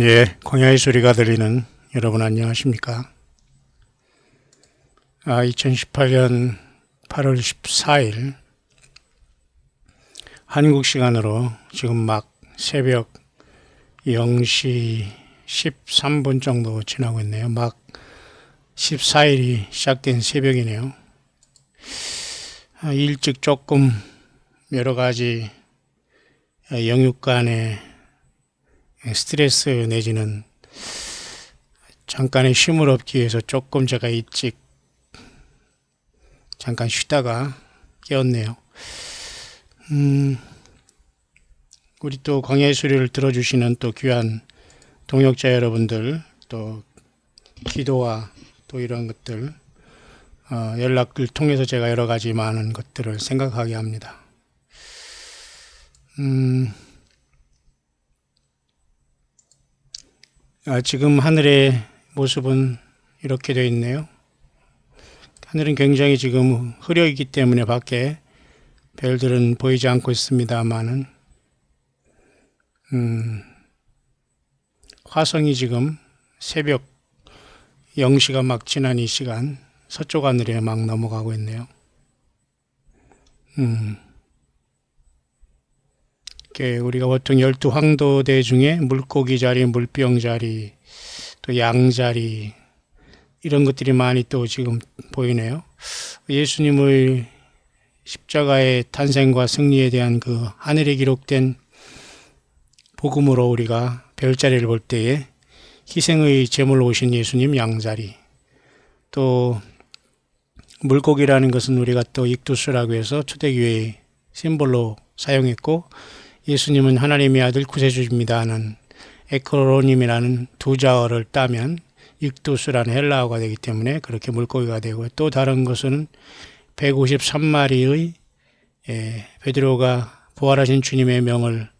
예, 광야의 소리가 들리는 여러분 안녕하십니까? 2018년 8월 14일 한국 시간으로 지금 막 새벽 0시 13분 정도 지나고 있네요. 막 14일이 시작된 새벽이네요. 일찍 조금 여러 가지 영육 간의 스트레스 내지는 잠깐의 쉼을 얻기 위해서 조금 제가 일찍 잠깐 쉬다가 깨었네요. 우리 또 광야의 소리를 들어주시는 또 귀한 동역자 여러분들, 또 기도와 또 이런 것들, 연락을 통해서 제가 여러 가지 많은 것들을 생각하게 합니다. 지금 하늘의 모습은 이렇게 되어 있네요. 하늘은 굉장히 지금 흐려 있기 때문에 밖에 별들은 보이지 않고 있습니다만은 화성이 지금 새벽 0시가 막 지난 이 시간 서쪽 하늘에 막 넘어가고 있네요. 우리가 보통 12황도대 중에 물고기 자리, 물병 자리, 또 양 자리 이런 것들이 많이 또 지금 보이네요. 예수님의 십자가의 탄생과 승리에 대한 그 하늘에 기록된 복음으로 우리가 별자리를 볼 때에 희생의 제물로 오신 예수님 양자리, 또 물고기라는 것은 우리가 또 익두스라고 해서 초대교회의 심볼로 사용했고, 예수님은 하나님의 아들 구세주입니다 하는 에크로님이라는 두 자어를 따면 익두스라는 헬라어가 되기 때문에 그렇게 물고기가 되고, 또 다른 것은 153마리의 베드로가 부활하신 주님의 명을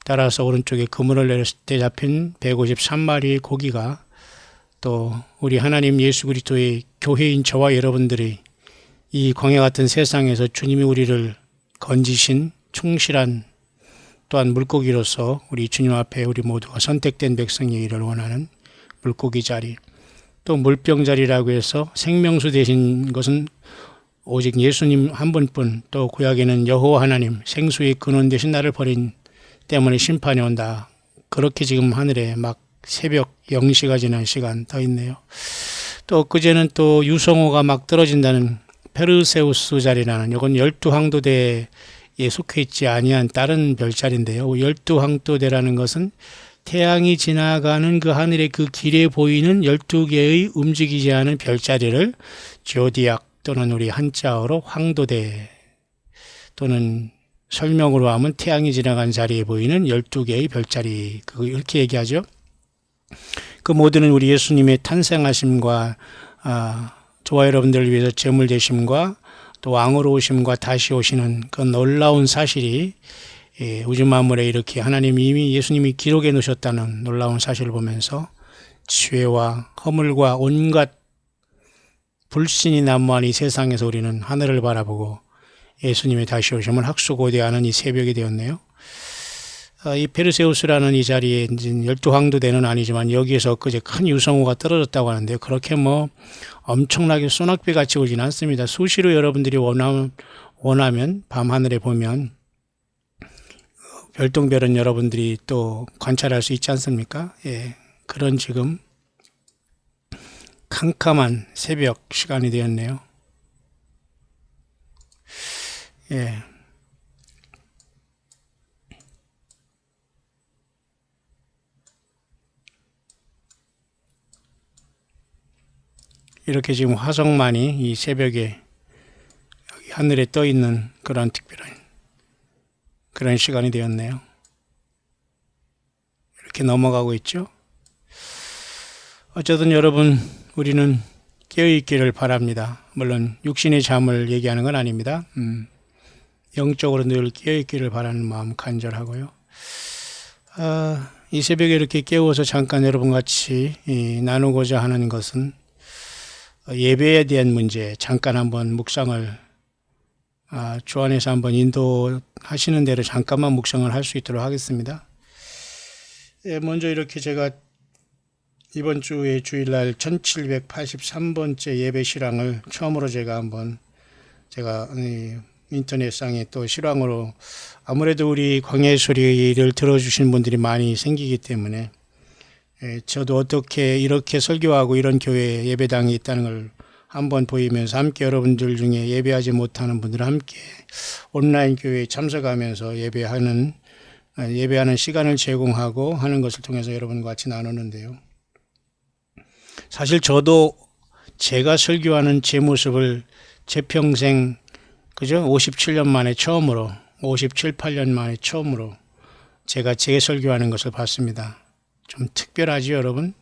따라서 오른쪽에 그물을 내렸을 때 잡힌 153마리의 고기가 또 우리 하나님 예수 그리스도의 교회인 저와 여러분들이 이 광야 같은 세상에서 주님이 우리를 건지신 충실한 또한 물고기로서 우리 주님 앞에 우리 모두가 선택된 백성이 일을 원하는 물고기 자리, 또 물병 자리라고 해서 생명수 되신 것은 오직 예수님 한 분뿐, 또 구약에는 여호와 하나님 생수의 근원 되신 나를 버린 때문에 심판이 온다. 그렇게 지금 하늘에 막 새벽 0시가 지난 시간 더 있네요. 또 그제는 또 유성호가 막 떨어진다는 페르세우스 자리라는, 이건 12황도대에 속해 있지 아니한 다른 별자리인데요. 12황도대라는 것은 태양이 지나가는 그 하늘의 그 길에 보이는 12개의 움직이지 않은 별자리를 조디악 또는 우리 한자어로 황도대 또는 설명으로 하면 태양이 지나간 자리에 보이는 12개의 별자리, 이렇게 얘기하죠. 그 모두는 우리 예수님의 탄생하심과 저와 여러분들을 위해서 제물 되심과 또 왕으로 오심과 다시 오시는 그 놀라운 사실이 우주 만물에 이렇게 하나님이 이미 예수님이 기록해 놓으셨다는 놀라운 사실을 보면서 죄와 허물과 온갖 불신이 난무한 이 세상에서 우리는 하늘을 바라보고 예수님의 다시 오심을 학수고대하는 이 새벽이 되었네요. 이 페르세우스라는 이 자리에 12황도대는 아니지만 여기에서 그제 큰 유성우가 떨어졌다고 하는데, 그렇게 뭐 엄청나게 소낙비 같이 오지는 않습니다. 수시로 여러분들이 원하면 밤하늘에 보면 별똥별은 여러분들이 또 관찰할 수 있지 않습니까? 예, 그런 지금 캄캄한 새벽 시간이 되었네요. 예. 이렇게 지금 화성만이 이 새벽에 여기 하늘에 떠 있는 그런 특별한 그런 시간이 되었네요. 이렇게 넘어가고 있죠. 어쨌든 여러분, 우리는 깨어있기를 바랍니다. 물론 육신의 잠을 얘기하는 건 아닙니다. 영적으로 늘 깨어있기를 바라는 마음 간절하고요. 이 새벽에 이렇게 깨워서 잠깐 여러분 같이 나누고자 하는 것은 예배에 대한 문제 잠깐 한번 묵상을 주 안에서 한번 인도하시는 대로 잠깐만 묵상을 할 수 있도록 하겠습니다. 먼저 이렇게 제가 이번 주에 주일날 1783번째 예배 실황을 처음으로 제가 인터넷상에 또 실황으로 아무래도 우리 광야의 소리를 들어주신 분들이 많이 생기기 때문에 저도 어떻게 이렇게 설교하고 이런 교회 예배당이 있다는 걸 한번 보이면서 함께 여러분들 중에 예배하지 못하는 분들 함께 온라인 교회에 참석하면서 예배하는 시간을 제공하고 하는 것을 통해서 여러분과 같이 나누는데요. 사실 저도 제가 설교하는 제 모습을 제 평생 57년 만에 처음으로 57, 8년 만에 처음으로 제가 제 설교하는 것을 봤습니다. 좀 특별하죠, 여러분?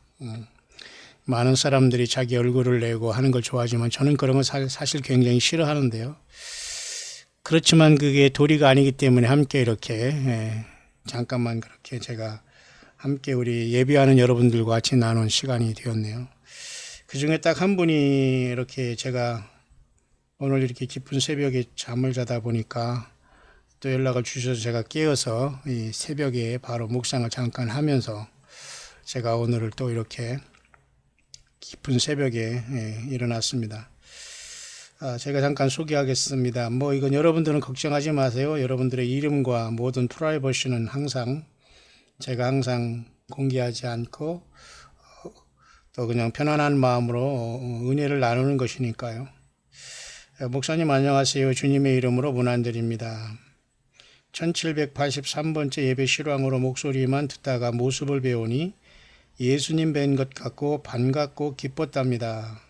많은 사람들이 자기 얼굴을 내고 하는 걸 좋아하지만 저는 그런 거 사실 굉장히 싫어하는데요. 그렇지만 그게 도리가 아니기 때문에 함께 이렇게 잠깐만 그렇게 제가 함께 우리 예배하는 여러분들과 같이 나눈 시간이 되었네요. 그 중에 딱 한 분이 이렇게 제가 오늘 이렇게 깊은 새벽에 잠을 자다 보니까 또 연락을 주셔서 제가 깨어서 이 새벽에 바로 묵상을 잠깐 하면서 제가 오늘을 또 이렇게 깊은 새벽에 일어났습니다. 제가 잠깐 소개하겠습니다. 이건 여러분들은 걱정하지 마세요. 여러분들의 이름과 모든 프라이버시는 제가 항상 공개하지 않고 또 그냥 편안한 마음으로 은혜를 나누는 것이니까요. 목사님 안녕하세요. 주님의 이름으로 문안드립니다. 1783번째 예배 실황으로 목소리만 듣다가 모습을 배우니 예수님 뵌 것 같고 반갑고 기뻤답니다.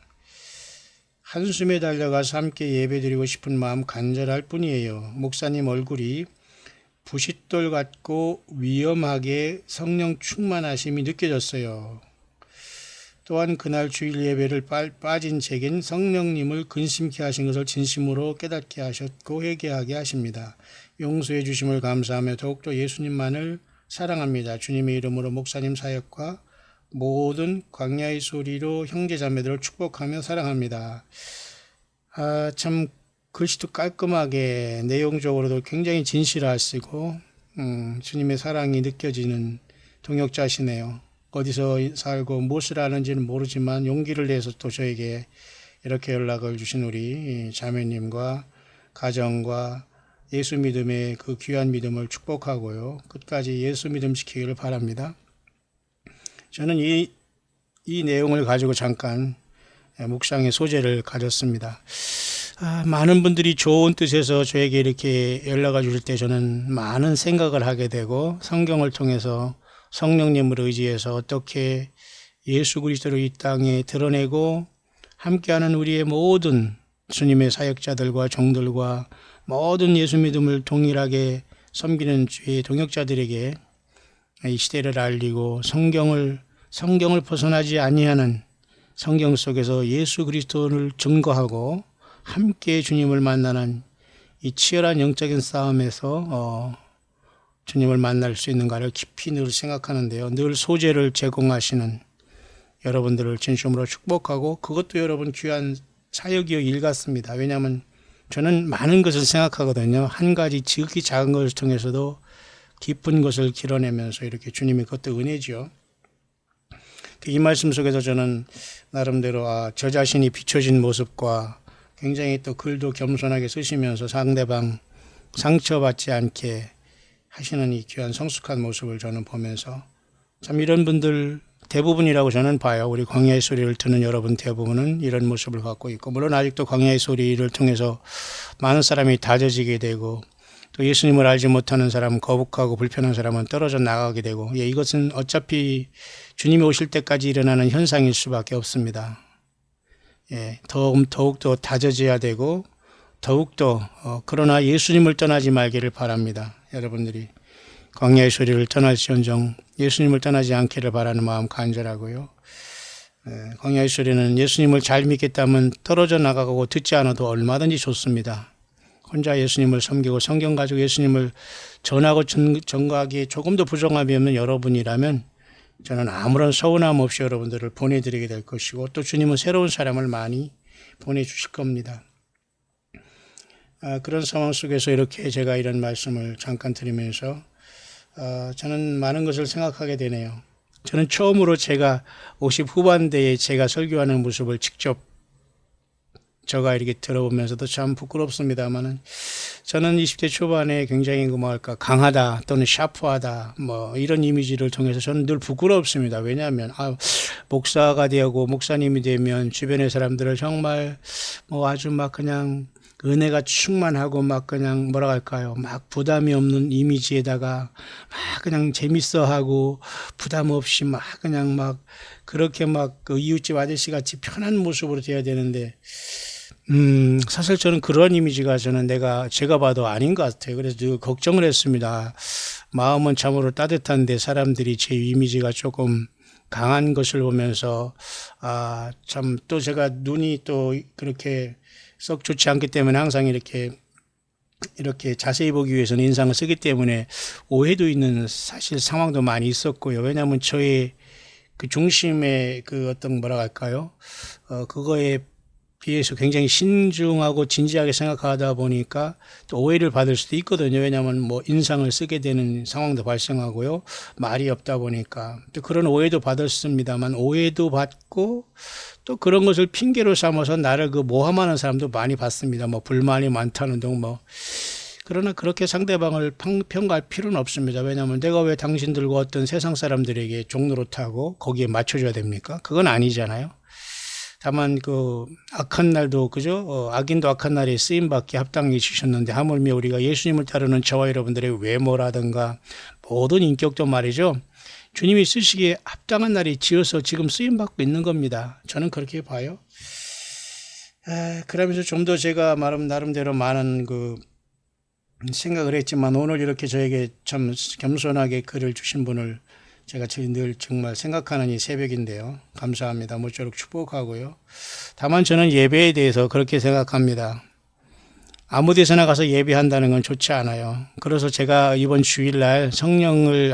한숨에 달려가서 함께 예배드리고 싶은 마음 간절할 뿐이에요. 목사님 얼굴이 부싯돌 같고 위험하게 성령 충만하심이 느껴졌어요. 또한 그날 주일 예배를 빠진 제겐 성령님을 근심케 하신 것을 진심으로 깨닫게 하셨고 회개하게 하십니다. 용서해 주심을 감사하며 더욱더 예수님만을 사랑합니다. 주님의 이름으로 목사님 사역과 모든 광야의 소리로 형제자매들을 축복하며 사랑합니다. 참 글씨도 깔끔하게 내용적으로도 굉장히 진실하시고 주님의 사랑이 느껴지는 동역자시네요. 어디서 살고 무엇을 하는지는 모르지만 용기를 내서 또 저에게 이렇게 연락을 주신 우리 자매님과 가정과 예수 믿음의 그 귀한 믿음을 축복하고요. 끝까지 예수 믿음 지키기를 바랍니다. 저는 이 내용을 가지고 잠깐 묵상의 소재를 가졌습니다. 많은 분들이 좋은 뜻에서 저에게 이렇게 연락을 주실 때 저는 많은 생각을 하게 되고 성경을 통해서 성령님을 의지해서 어떻게 예수 그리스도를 이 땅에 드러내고 함께하는 우리의 모든 주님의 사역자들과 종들과 모든 예수 믿음을 동일하게 섬기는 주의 동역자들에게 이 시대를 알리고 성경을 벗어나지 아니하는 성경 속에서 예수 그리스도를 증거하고 함께 주님을 만나는 이 치열한 영적인 싸움에서 주님을 만날 수 있는가를 깊이 늘 생각하는데요. 늘 소재를 제공하시는 여러분들을 진심으로 축복하고 그것도 여러분 귀한 사역이요 일 같습니다. 왜냐하면 저는 많은 것을 생각하거든요. 한 가지 지극히 작은 것을 통해서도 깊은 것을 길어내면서 이렇게 주님의 그것도 은혜죠. 이 말씀 속에서 저는 나름대로 저 자신이 비춰진 모습과 굉장히 또 글도 겸손하게 쓰시면서 상대방 상처받지 않게 하시는 이 귀한 성숙한 모습을 저는 보면서 참 이런 분들 대부분이라고 저는 봐요. 우리 광야의 소리를 듣는 여러분 대부분은 이런 모습을 갖고 있고 물론 아직도 광야의 소리를 통해서 많은 사람이 다져지게 되고 또 예수님을 알지 못하는 사람은 거북하고 불편한 사람은 떨어져 나가게 되고 이것은 어차피 주님이 오실 때까지 일어나는 현상일 수밖에 없습니다. 더욱더 다져져야 되고 더욱더 그러나 예수님을 떠나지 말기를 바랍니다. 여러분들이 광야의 소리를 떠날지언정 예수님을 떠나지 않기를 바라는 마음 간절하고요. 광야의 소리는 예수님을 잘 믿겠다면 떨어져 나가고 듣지 않아도 얼마든지 좋습니다. 혼자 예수님을 섬기고 성경 가지고 예수님을 전하고 전가하기에 조금도 부정함이 없는 여러분이라면 저는 아무런 서운함 없이 여러분들을 보내드리게 될 것이고 또 주님은 새로운 사람을 많이 보내주실 겁니다. 그런 상황 속에서 이렇게 제가 이런 말씀을 잠깐 드리면서 저는 많은 것을 생각하게 되네요. 저는 처음으로 제가 50 후반대에 제가 설교하는 모습을 직접 제가 이렇게 들어보면서도 참 부끄럽습니다만은 저는 20대 초반에 굉장히 뭐랄까 강하다 또는 샤프하다 뭐 이런 이미지를 통해서 저는 늘 부끄럽습니다. 왜냐하면 목사가 되고 목사님이 되면 주변의 사람들을 정말 뭐 아주 막 그냥 은혜가 충만하고 막 그냥 뭐라 할까요? 막 부담이 없는 이미지에다가 막 그냥 재밌어하고 부담 없이 막 그냥 막 그렇게 막 그 이웃집 아저씨 같이 편한 모습으로 돼야 되는데 사실 저는 그런 이미지가 제가 봐도 아닌 것 같아요. 그래서 늘 걱정을 했습니다. 마음은 참으로 따뜻한데 사람들이 제 이미지가 조금 강한 것을 보면서, 참 또 제가 눈이 또 그렇게 썩 좋지 않기 때문에 항상 이렇게 자세히 보기 위해서는 인상을 쓰기 때문에 오해도 있는 사실 상황도 많이 있었고요. 왜냐하면 저의 그 중심의 그 어떤 뭐라 할까요? 그거에 비해서 굉장히 신중하고 진지하게 생각하다 보니까 또 오해를 받을 수도 있거든요. 왜냐하면 뭐 인상을 쓰게 되는 상황도 발생하고요. 말이 없다 보니까 또 그런 오해도 받았습니다만 오해도 받고 또 그런 것을 핑계로 삼아서 나를 그 모함하는 사람도 많이 봤습니다. 뭐 불만이 많다는 등 뭐. 그러나 그렇게 상대방을 평가할 필요는 없습니다. 왜냐하면 내가 왜 당신들과 어떤 세상 사람들에게 종노릇하고 거기에 맞춰줘야 됩니까? 그건 아니잖아요. 다만 그 악한 날도 그죠? 악인도 악한 날에 쓰임받게 합당히 주셨는데 하물며 우리가 예수님을 따르는 저와 여러분들의 외모라든가 모든 인격도 말이죠. 주님이 쓰시기에 합당한 날이 지어서 지금 쓰임받고 있는 겁니다. 저는 그렇게 봐요. 그러면서 좀 더 제가 나름대로 많은 그 생각을 했지만 오늘 이렇게 저에게 참 겸손하게 글을 주신 분을 제가 늘 정말 생각하는 이 새벽인데요. 감사합니다. 모쪼록 축복하고요. 다만 저는 예배에 대해서 그렇게 생각합니다. 아무 데서나 가서 예배한다는 건 좋지 않아요. 그래서 제가 이번 주일날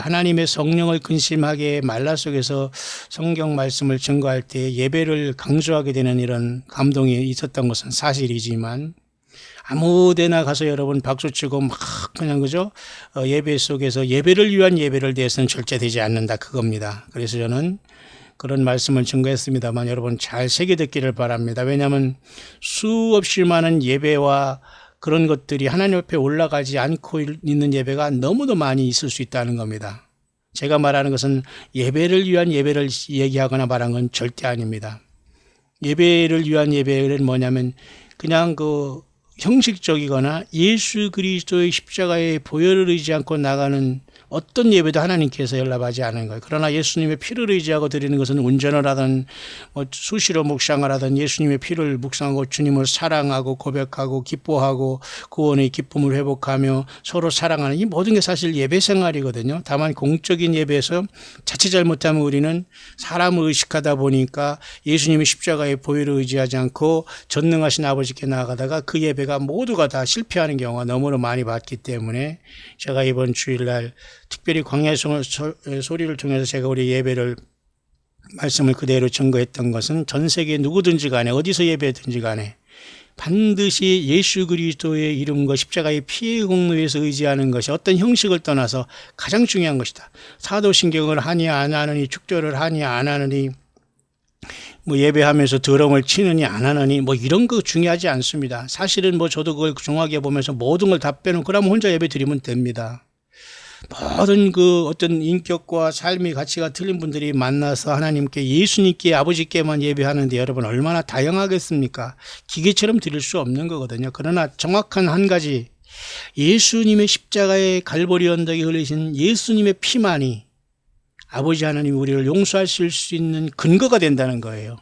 하나님의 성령을 근심하게 말라 속에서 성경 말씀을 증거할 때 예배를 강조하게 되는 이런 감동이 있었던 것은 사실이지만 아무 데나 가서 여러분 박수치고 막 그냥 그죠? 예배 속에서 예배를 위한 예배를 대해서는 절대 되지 않는다 그겁니다. 그래서 저는 그런 말씀을 증거했습니다만 여러분 잘 새겨 듣기를 바랍니다. 왜냐하면 수없이 많은 예배와 그런 것들이 하나님 앞에 올라가지 않고 있는 예배가 너무도 많이 있을 수 있다는 겁니다. 제가 말하는 것은 예배를 위한 예배를 얘기하거나 말하는 건 절대 아닙니다. 예배를 위한 예배는 뭐냐면 그냥 그 형식적이거나 예수 그리스도의 십자가의 보혈을 의지 않고 나가는 어떤 예배도 하나님께서 연락하지 않은 거예요. 그러나 예수님의 피를 의지하고 드리는 것은 운전을 하든 뭐 수시로 묵상을 하든 예수님의 피를 묵상하고 주님을 사랑하고 고백하고 기뻐하고 구원의 기쁨을 회복하며 서로 사랑하는 이 모든 게 사실 예배 생활이거든요. 다만 공적인 예배에서 자칫 잘못하면 우리는 사람을 의식하다 보니까 예수님의 십자가의 보혈을 의지하지 않고 전능하신 아버지께 나아가다가 그 예배가 모두가 다 실패하는 경우가 너무나 많이 봤기 때문에 제가 이번 주일날 특별히 광야의 소리를 통해서 제가 우리 예배를 말씀을 그대로 증거했던 것은 전 세계 누구든지 간에 어디서 예배든지 간에 반드시 예수 그리스도의 이름과 십자가의 피의 공로에서 의지하는 것이 어떤 형식을 떠나서 가장 중요한 것이다. 사도신경을 하니 안 하느니 축도를 하니 안 하느니 뭐 예배하면서 드럼을 치느니 안 하느니 뭐 이런 거 중요하지 않습니다. 사실은 뭐 저도 그걸 중하게 보면서 모든 걸 다 빼놓고 그러면 혼자 예배 드리면 됩니다. 모든 그 어떤 인격과 삶의 가치가 틀린 분들이 만나서 하나님께 예수님께 아버지께만 예배하는데 여러분 얼마나 다양하겠습니까? 기계처럼 드릴 수 없는 거거든요. 그러나 정확한 한 가지 예수님의 십자가의 갈보리 언덕에 흘리신 예수님의 피만이 아버지 하나님 우리를 용서하실 수 있는 근거가 된다는 거예요.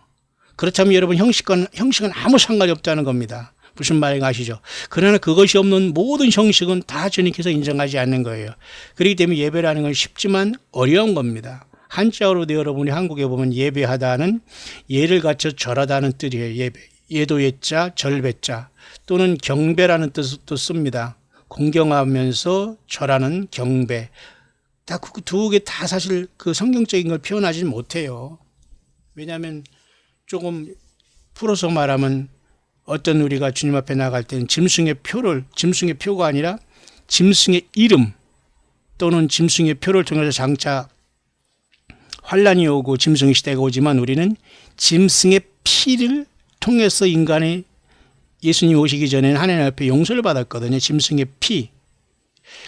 그렇다면 여러분 형식은 아무 상관이 없다는 겁니다. 무슨 말인가 아시죠? 그러나 그것이 없는 모든 형식은 다 주님께서 인정하지 않는 거예요. 그렇기 때문에 예배라는 건 쉽지만 어려운 겁니다. 한자어로도 여러분이 한국에 보면 예배하다는 예를 갖춰 절하다는 뜻이에요. 예배. 예도 예자, 절배자 또는 경배라는 뜻도 씁니다. 공경하면서 절하는 경배. 다 그 두 개 다 사실 그 성경적인 걸 표현하지 못해요. 왜냐하면 조금 풀어서 말하면 어떤 우리가 주님 앞에 나갈 때는 짐승의 표가 아니라 짐승의 이름, 또는 짐승의 표를 통해서 장차 환란이 오고 짐승의 시대가 오지만 우리는 짐승의 피를 통해서 인간의 예수님 오시기 전에는 하나님 앞에 용서를 받았거든요. 짐승의 피.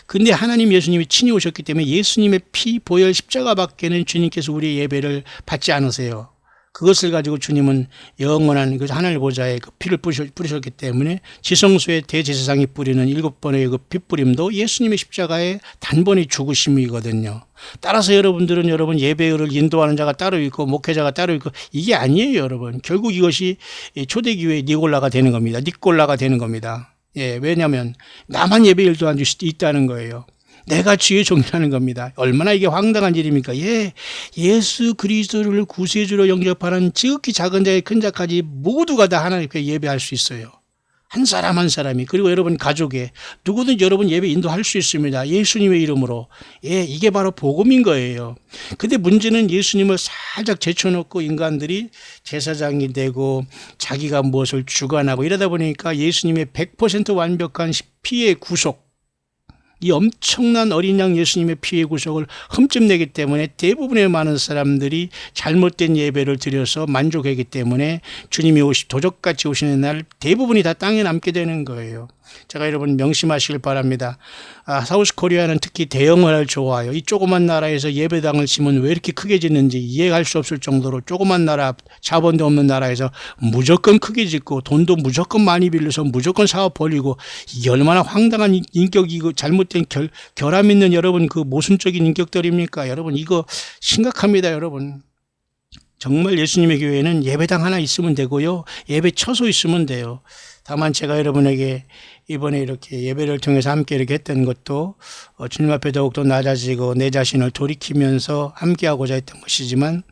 근데 하나님 예수님이 친히 오셨기 때문에 예수님의 피 보혈 십자가 밖에는 주님께서 우리의 예배를 받지 않으세요. 그것을 가지고 주님은 영원한 그 하늘 보좌에 그 피를 뿌리셨기 때문에 지성소의 대제사장이 뿌리는 7번의 그 핏뿌림도 예수님의 십자가의 단번에 죽으심이거든요. 따라서 여러분들은 여러분 예배를 인도하는 자가 따로 있고 목회자가 따로 있고 이게 아니에요, 여러분. 결국 이것이 초대교회의 니골라가 되는 겁니다. 니골라가 되는 겁니다. 예, 왜냐하면 나만 예배 인도할 수 있다는 거예요. 내가 주의 종이라는 겁니다. 얼마나 이게 황당한 일입니까? 예, 예수 그리스도를 구세주로 영접하는 지극히 작은 자의 큰 자까지 모두가 다 하나님께 예배할 수 있어요. 한 사람 한 사람이. 그리고 여러분 가족에 누구든지 여러분 예배 인도할 수 있습니다. 예수님의 이름으로. 예, 이게 바로 복음인 거예요. 근데 문제는 예수님을 살짝 제쳐놓고 인간들이 제사장이 되고 자기가 무엇을 주관하고 이러다 보니까 예수님의 100% 완벽한 피의 구속, 이 엄청난 어린 양 예수님의 피의 구속을 흠집내기 때문에 대부분의 많은 사람들이 잘못된 예배를 드려서 만족하기 때문에 주님이 도적같이 오시는 날 대부분이 다 땅에 남게 되는 거예요. 제가 여러분 명심하시길 바랍니다. 사우스 코리아는 특히 대형을 좋아해요. 이 조그만 나라에서 예배당을 지면 왜 이렇게 크게 짓는지 이해할 수 없을 정도로 조그만 나라, 자본도 없는 나라에서 무조건 크게 짓고 돈도 무조건 많이 빌려서 무조건 사업 벌리고 이게 얼마나 황당한 인격이고 잘못된 결함 있는 여러분 그 모순적인 인격들입니까? 여러분 이거 심각합니다, 여러분. 정말 예수님의 교회는 예배당 하나 있으면 되고요. 예배 처소 있으면 돼요. 다만 제가 여러분에게 이번에 이렇게 예배를 통해서 함께 이렇게 했던 것도 주님 앞에 더욱더 낮아지고 내 자신을 돌이키면서 함께하고자 했던 것이지만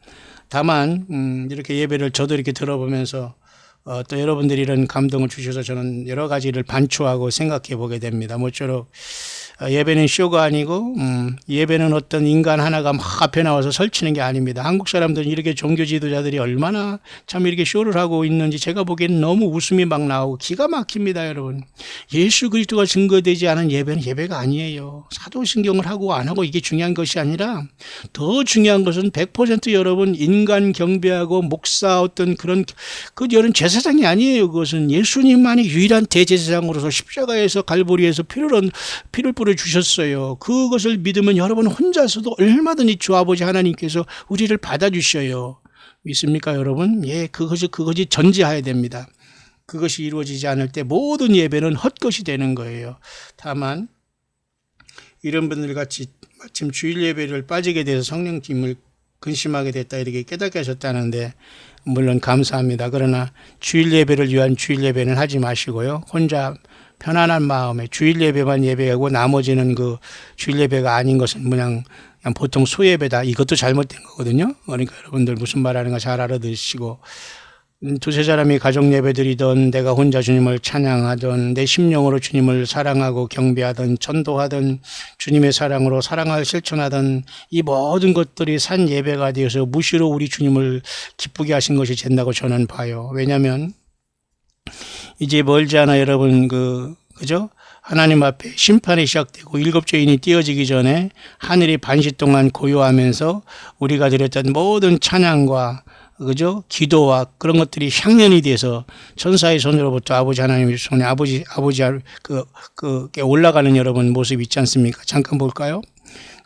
다만 이렇게 예배를 저도 이렇게 들어보면서 또 여러분들이 이런 감동을 주셔서 저는 여러 가지를 반추하고 생각해 보게 됩니다. 모쪼록 예배는 쇼가 아니고 예배는 어떤 인간 하나가 막 앞에 나와서 설치는 게 아닙니다. 한국 사람들은 이렇게 종교 지도자들이 얼마나 참 이렇게 쇼를 하고 있는지 제가 보기에는 너무 웃음이 막 나오고 기가 막힙니다, 여러분. 예수 그리스도가 증거되지 않은 예배는 예배가 아니에요. 사도신경을 하고 안 하고 이게 중요한 것이 아니라 더 중요한 것은 100% 여러분 인간 경배하고 목사 어떤 그런 여러분 제사장이 아니에요. 그것은 예수님만이 유일한 대제사장으로서 십자가에서 갈보리에서 피를 뿌려 주셨어요. 그것을 믿으면 여러분 혼자서도 얼마든지 주 아버지 하나님께서 우리를 받아주셔요. 믿습니까, 여러분? 예, 그것이 전제해야 됩니다. 그것이 이루어지지 않을 때 모든 예배는 헛것이 되는 거예요. 다만 이런 분들 같이 마침 주일 예배를 빠지게 돼서 성령님을 근심하게 됐다 이렇게 깨닫게 하셨다는데 물론 감사합니다. 그러나 주일 예배를 위한 주일 예배는 하지 마시고요. 혼자 편안한 마음에 주일 예배만 예배하고 나머지는 그 주일 예배가 아닌 것은 그냥 보통 소예배다. 이것도 잘못된 거거든요. 그러니까 여러분들 무슨 말하는가 잘 알아들으시고 두세 사람이 가족 예배드리던 내가 혼자 주님을 찬양하던 내 심령으로 주님을 사랑하고 경배하던 전도하던 주님의 사랑으로 사랑을 실천하던 이 모든 것들이 산 예배가 되어서 무시로 우리 주님을 기쁘게 하신 것이 된다고 저는 봐요. 왜냐하면 이제 멀지 않아 여러분 그죠? 하나님 앞에 심판이 시작되고 7죄인이 띄어지기 전에 하늘이 반시 동안 고요하면서 우리가 드렸던 모든 찬양과 그죠? 기도와 그런 것들이 향연이 돼서 천사의 손으로부터 아버지 하나님의 손에 아버지 올라가는 여러분 모습 있지 않습니까? 잠깐 볼까요?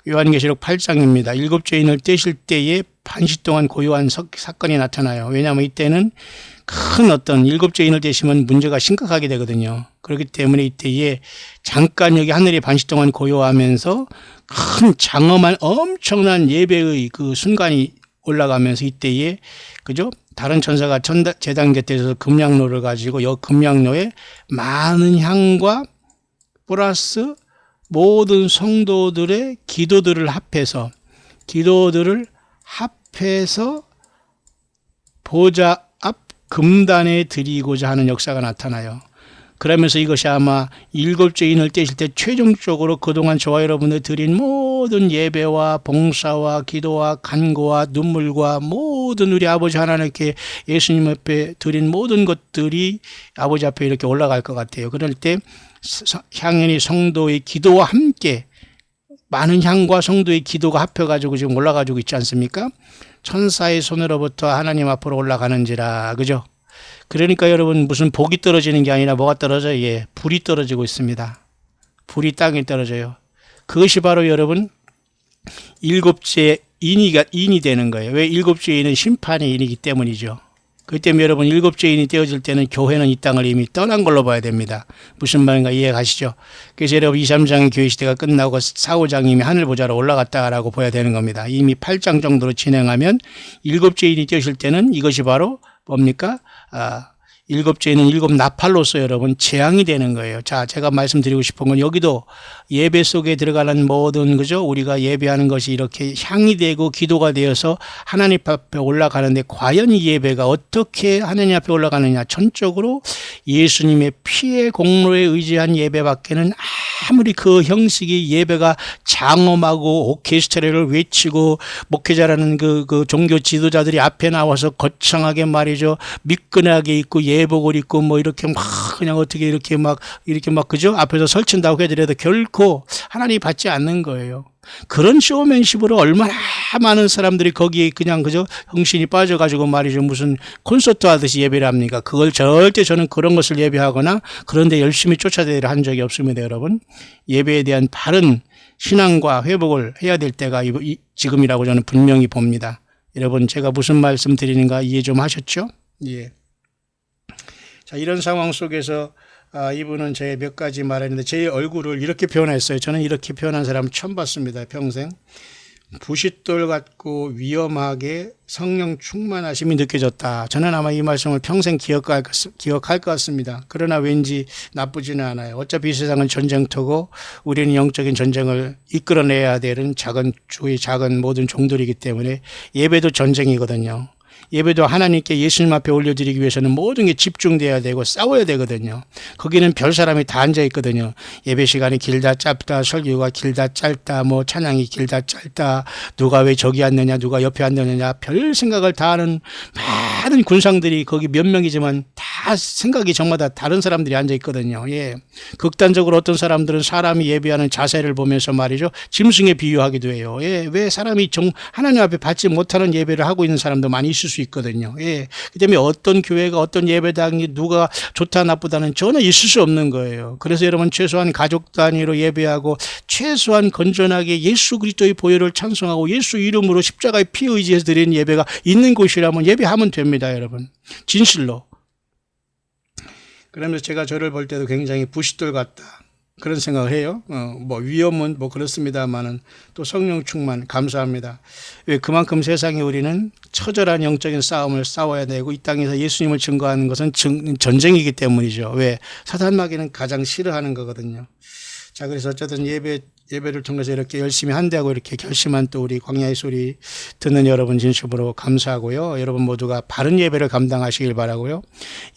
요한계시록 8장입니다. 7죄인을 떼실 때에 반시 동안 고요한 사건이 나타나요. 왜냐하면 이때는 큰 어떤 7죄인을 떼시면 문제가 심각하게 되거든요. 그렇기 때문에 이때에 잠깐 여기 하늘이 반시 동안 고요하면서 큰 장엄한 엄청난 예배의 그 순간이 올라가면서 이때에 그죠? 다른 천사가 제단 곁에서 금양로를 가지고 이 금양로에 많은 향과 플러스 모든 성도들의 기도들을 합해서 보좌 앞 금단에 드리고자 하는 역사가 나타나요. 그러면서 이것이 아마 7죄인을 떼실 때 최종적으로 그동안 저와 여러분들 드린 모든 예배와 봉사와 기도와 간구와 눈물과 모든 우리 아버지 하나님께 예수님 앞에 드린 모든 것들이 아버지 앞에 이렇게 올라갈 것 같아요. 그럴 때 향연히 성도의 기도와 함께 많은 향과 성도의 기도가 합해가지고 지금 올라가지고 있지 않습니까? 천사의 손으로부터 하나님 앞으로 올라가는지라. 그죠? 그러니까 여러분 무슨 복이 떨어지는 게 아니라 뭐가 떨어져요? 예, 불이 떨어지고 있습니다. 불이 땅에 떨어져요. 그것이 바로 여러분 일곱째 인이 되는 거예요. 왜 일곱째 인은 심판의 인이기 때문이죠. 그 때문에 여러분 일곱째 인이 되어질 때는 교회는 이 땅을 이미 떠난 걸로 봐야 됩니다. 무슨 말인가 이해 가시죠? 그래서 여러분 2, 3장의 교회 시대가 끝나고 4, 5장이 이미 하늘 보좌로 올라갔다라고 봐야 되는 겁니다. 이미 8장 정도로 진행하면 일곱째 인이 되어질 때는 이것이 바로 뭡니까? 일곱째는 일곱 나팔로서 여러분 재앙이 되는 거예요. 자, 제가 말씀드리고 싶은 건 여기도 예배 속에 들어가는 모든 그죠? 우리가 예배하는 것이 이렇게 향이 되고 기도가 되어서 하나님 앞에 올라가는데 과연 이 예배가 어떻게 하나님 앞에 올라가느냐? 전적으로 예수님의 피의 공로에 의지한 예배밖에는 아무리 그 형식이 예배가 장엄하고 오케스트라를 외치고 목회자라는 그 종교 지도자들이 앞에 나와서 거창하게 말이죠. 미끈하게 있고 예복을 입고 뭐 이렇게 막 그냥 어떻게 이렇게 막 그죠? 앞에서 설친다고 해더라도 결코 하나님이 받지 않는 거예요. 그런 쇼맨십으로 얼마나 많은 사람들이 거기에 그냥 그저 정신이 빠져가지고 말이죠. 무슨 콘서트 하듯이 예배를 합니까? 그걸 절대 저는 그런 것을 예배하거나 그런데 열심히 쫓아다니려 한 적이 없습니다, 여러분. 예배에 대한 바른 신앙과 회복을 해야 될 때가 지금이라고 저는 분명히 봅니다. 여러분, 제가 무슨 말씀 드리는가 이해 좀 하셨죠? 예. 자, 이런 상황 속에서 이분은 제 몇 가지 말했는데 제 얼굴을 이렇게 표현했어요. 저는 이렇게 표현한 사람 처음 봤습니다. 평생. 부싯돌 같고 위험하게 성령 충만하심이 느껴졌다. 저는 아마 이 말씀을 평생 기억할 것 같습니다. 그러나 왠지 나쁘지는 않아요. 어차피 이 세상은 전쟁터고 우리는 영적인 전쟁을 이끌어내야 되는 주의 작은 모든 종들이기 때문에 예배도 전쟁이거든요. 예배도 하나님께 예수님 앞에 올려드리기 위해서는 모든 게 집중돼야 되고 싸워야 되거든요. 거기는 별 사람이 다 앉아 있거든요. 예배 시간이 길다 짧다, 설교가 길다 짧다, 뭐 찬양이 길다 짧다, 누가 왜 저기 앉느냐, 누가 옆에 앉느냐, 별 생각을 다 하는 많은 군상들이 거기 몇 명이지만 다 생각이 저마다 다른 사람들이 앉아 있거든요. 예. 극단적으로 어떤 사람들은 사람이 예배하는 자세를 보면서 말이죠. 짐승에 비유하기도 해요. 예. 왜 사람이 하나님 앞에 받지 못하는 예배를 하고 있는 사람도 많이 있을 수 있거든요. 예. 그 때문에 어떤 교회가 어떤 예배당이 누가 좋다 나쁘다는 전혀 있을 수 없는 거예요. 그래서 여러분 최소한 가족 단위로 예배하고 최소한 건전하게 예수 그리스도의 보혈을 찬송하고 예수 이름으로 십자가의 피 의지해서 드리는 예배가 있는 곳이라면 예배하면 됩니다, 여러분. 진실로. 그러면서 제가 저를 볼 때도 굉장히 부싯돌 같다. 그런 생각을 해요. 뭐 위험은 뭐 그렇습니다만은 또 성령 충만 감사합니다. 왜 그만큼 세상에 우리는 처절한 영적인 싸움을 싸워야 되고 이 땅에서 예수님을 증거하는 것은 전쟁이기 때문이죠. 왜 사단 마귀는 가장 싫어하는 거거든요. 자, 그래서 어쨌든 예배를 통해서 이렇게 열심히 한다고 이렇게 결심한 또 우리 광야의 소리 듣는 여러분 진심으로 감사하고요. 여러분 모두가 바른 예배를 감당하시길 바라고요.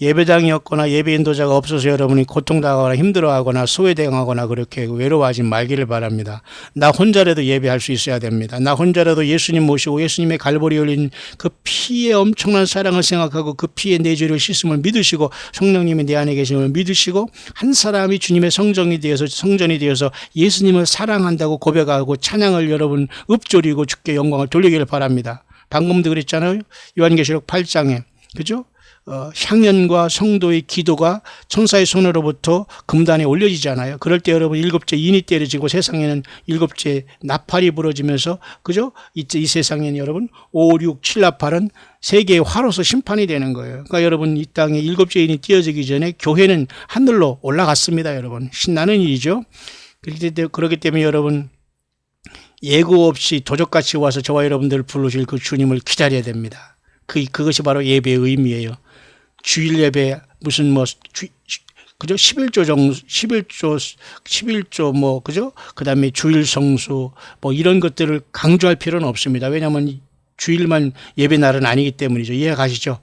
예배당이 없거나 예배 인도자가 없어서 여러분이 고통당하거나 힘들어하거나 소외당하거나 그렇게 외로워하지 말기를 바랍니다. 나 혼자라도 예배할 수 있어야 됩니다. 나 혼자라도 예수님 모시고 예수님의 갈보리 열린 그 피의 엄청난 사랑을 생각하고 그 피의 내 죄를 씻음을 믿으시고 성령님이 내 안에 계심을 믿으시고 한 사람이 주님의 성전이 되어서 예수님을 사랑한다고 고백하고 찬양을 여러분 읊조리고 주께 영광을 돌리기를 바랍니다. 방금도 그랬잖아요. 요한계시록 8장에 그죠? 향연과 성도의 기도가 천사의 손으로부터 금단에 올려지잖아요. 그럴 때 여러분 일곱째 인이 때려지고 세상에는 일곱째 나팔이 부러지면서 그죠? 이 세상에는 여러분 5, 6, 7 나팔은 세계의 화로서 심판이 되는 거예요. 그러니까 여러분 이 땅에 일곱째 인이 띄어지기 전에 교회는 하늘로 올라갔습니다. 여러분 신나는 일이죠. 그렇기 때문에 여러분 예고 없이 도적같이 와서 저와 여러분들을 부르실 그 주님을 기다려야 됩니다. 그것이 바로 예배의 의미예요. 주일 예배 무슨 그죠? 11조 뭐 그죠? 그다음에 주일 성수 뭐 이런 것들을 강조할 필요는 없습니다. 왜냐하면 주일만 예배 날은 아니기 때문이죠. 이해 가시죠?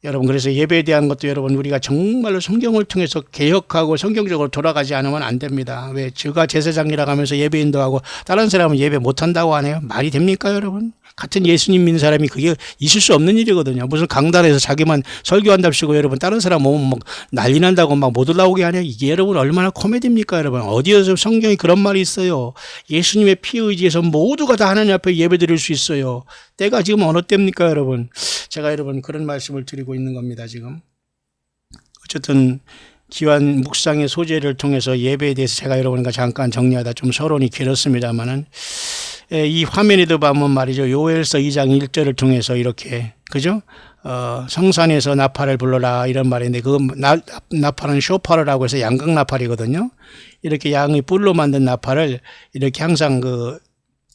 여러분, 그래서 예배에 대한 것도 여러분, 우리가 정말로 성경을 통해서 개혁하고 성경적으로 돌아가지 않으면 안 됩니다. 왜 저가 제사장이라고 하면서 예배 인도하고 다른 사람은 예배 못한다고 하네요. 말이 됩니까, 여러분? 같은 예수님 믿는 사람이 그게 있을 수 없는 일이거든요. 무슨 강단에서 자기만 설교한답시고 여러분 다른 사람 오면 막 난리 난다고 막 못 올라오게 하냐. 이게 여러분 얼마나 코미디입니까, 여러분? 어디에서 성경에 그런 말이 있어요. 예수님의 피 의지에서 모두가 다 하나님 앞에 예배 드릴 수 있어요. 때가 지금 어느 때입니까, 여러분? 제가 여러분 그런 말씀을 드리고 있는 겁니다, 지금. 어쨌든 기완 묵상의 소재를 통해서 예배에 대해서 제가 여러분과 잠깐 정리하다 좀 서론이 길었습니다만은, 이 화면에도 보면 말이죠. 요엘서 2장 1절을 통해서 이렇게, 그죠? 성산에서 나팔을 불러라 이런 말인데, 그 나팔은 쇼파르라고 해서 양각 나팔이거든요. 이렇게 양의 뿔로 만든 나팔을 이렇게 항상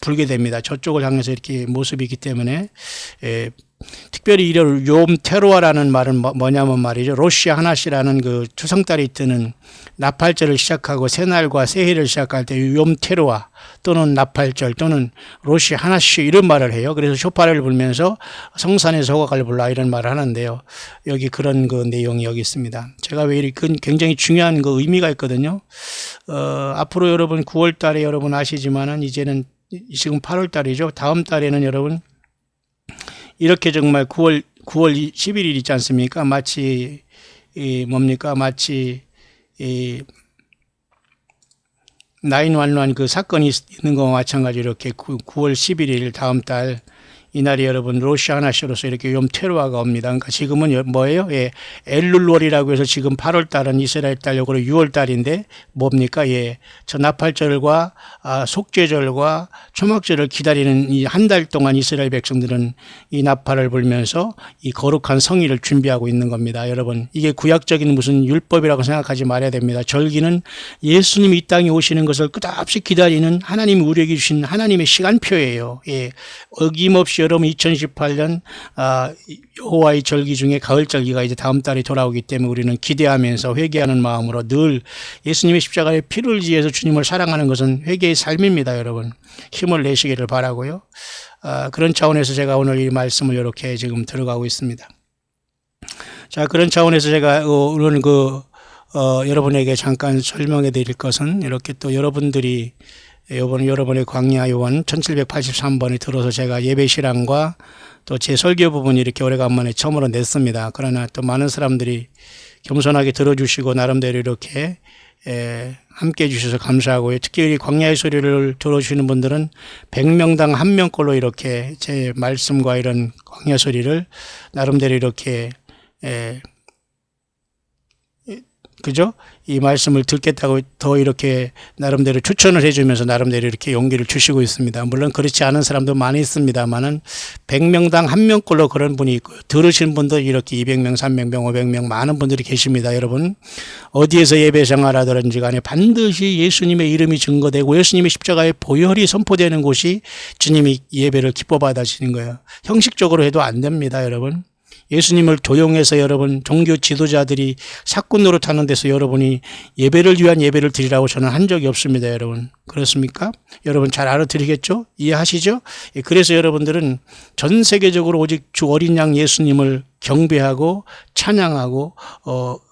불게 됩니다. 저쪽을 향해서 이렇게 모습이 있기 때문에, 특별히 이런 욤 테루아라는 말은 뭐냐면 말이죠. 로시 하나시라는 그 추성달이 뜨는 나팔절을 시작하고 새날과 새해를 시작할 때 욤 테루아 또는 나팔절 또는 로시 하나시 이런 말을 해요. 그래서 쇼파를 불면서 성산에서 호각을 불라 이런 말을 하는데요. 여기 그런 그 내용이 여기 있습니다. 제가 왜 이렇게 굉장히 중요한 그 의미가 있거든요. 앞으로 여러분 9월 달에 여러분 아시지만은 이제는 지금 8월 달이죠. 다음 달에는 여러분 이렇게 정말 9월 11일 있지 않습니까? 마치 뭡니까? 마치 911 그 사건이 있는 거와 마찬가지로 이렇게 9월 11일 다음 달 이날이 여러분 로시 하나시로서 이렇게 욤 테루아가 옵니다. 그러니까 지금은 뭐예요? 예, 엘룰월이라고 해서 지금 8월 달은 이스라엘 달 역으로 6월 달인데 뭡니까? 예, 저 나팔절과 속죄절과 초막절을 기다리는 이 한 달 동안 이스라엘 백성들은 이 나팔을 불면서 이 거룩한 성의를 준비하고 있는 겁니다. 여러분, 이게 구약적인 무슨 율법이라고 생각하지 말아야 됩니다. 절기는 예수님이 이 땅에 오시는 것을 끝없이 기다리는 하나님이 우리에게 주신 하나님의 시간표예요. 예, 어김없이 여러분 2018년 여호와의 절기 중에 가을 절기가 이제 다음 달에 돌아오기 때문에 우리는 기대하면서 회개하는 마음으로 늘 예수님의 십자가에 피를 지어서 주님을 사랑하는 것은 회개의 삶입니다. 여러분, 힘을 내시기를 바라고요. 그런 차원에서 제가 오늘 이 말씀을 이렇게 지금 들어가고 있습니다. 자, 그런 차원에서 제가 오늘 여러분에게 잠깐 설명해 드릴 것은 이렇게 또 여러분들이 여러분의 광야 요한 1783번에 들어서 제가 예배 실황과 또 제 설교 부분이 이렇게 오래간만에 처음으로 냈습니다. 그러나 또 많은 사람들이 겸손하게 들어주시고 나름대로 이렇게 함께 해주셔서 감사하고요. 특히 광야의 소리를 들어주시는 분들은 100명당 1명꼴로 이렇게 제 말씀과 이런 광야 소리를 나름대로 이렇게 그죠? 이 말씀을 듣겠다고 더 이렇게 나름대로 추천을 해주면서 나름대로 이렇게 용기를 주시고 있습니다. 물론 그렇지 않은 사람도 많이 있습니다만은 100명당 1명꼴로 그런 분이 있고요. 들으신 분도 이렇게 200명, 300명, 500명 많은 분들이 계십니다. 여러분, 어디에서 예배 생활하든지 간에 반드시 예수님의 이름이 증거되고 예수님의 십자가의 보혈이 선포되는 곳이 주님이 예배를 기뻐 받으시는 거예요. 형식적으로 해도 안 됩니다, 여러분. 예수님을 도용해서 여러분 종교 지도자들이 사꾼 노릇하는 데서 여러분이 예배를 위한 예배를 드리라고 저는 한 적이 없습니다. 여러분, 그렇습니까? 여러분 잘 알아들으겠죠? 이해하시죠? 그래서 여러분들은 전 세계적으로 오직 주 어린 양 예수님을 경배하고 찬양하고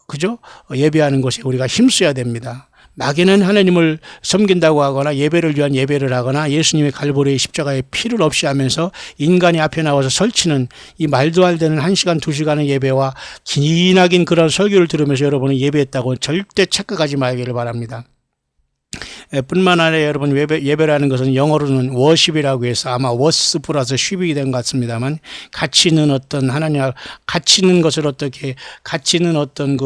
그죠? 예배하는 것에 우리가 힘써야 됩니다. 막에는 하나님을 섬긴다고 하거나 예배를 위한 예배를 하거나 예수님의 갈보리의 십자가의 피를 없이 하면서 인간이 앞에 나와서 설치는 이 말도 안 되는 1시간 2시간의 예배와 기나긴 그런 설교를 들으면서 여러분은 예배했다고 절대 착각하지 말기를 바랍니다. 뿐만 아니라 여러분 예배라는 것은 영어로는 워십이라고 해서 아마 워스 플러스 쉽이 된 것 같습니다만 가치 있는 어떤 하나님 가치 있는 것을 어떻게 가치 있는 어떤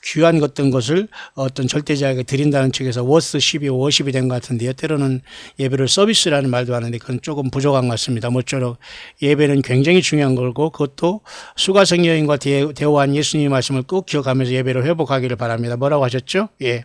귀한 어떤 것을 어떤 절대자에게 드린다는 측에서 워십이 된 것 같은데요. 때로는 예배를 서비스라는 말도 하는데 그건 조금 부족한 것 같습니다. 모쪼록 예배는 굉장히 중요한 거고 그것도 수가성 여인과 대화한 예수님의 말씀을 꼭 기억하면서 예배를 회복하기를 바랍니다. 뭐라고 하셨죠? 예.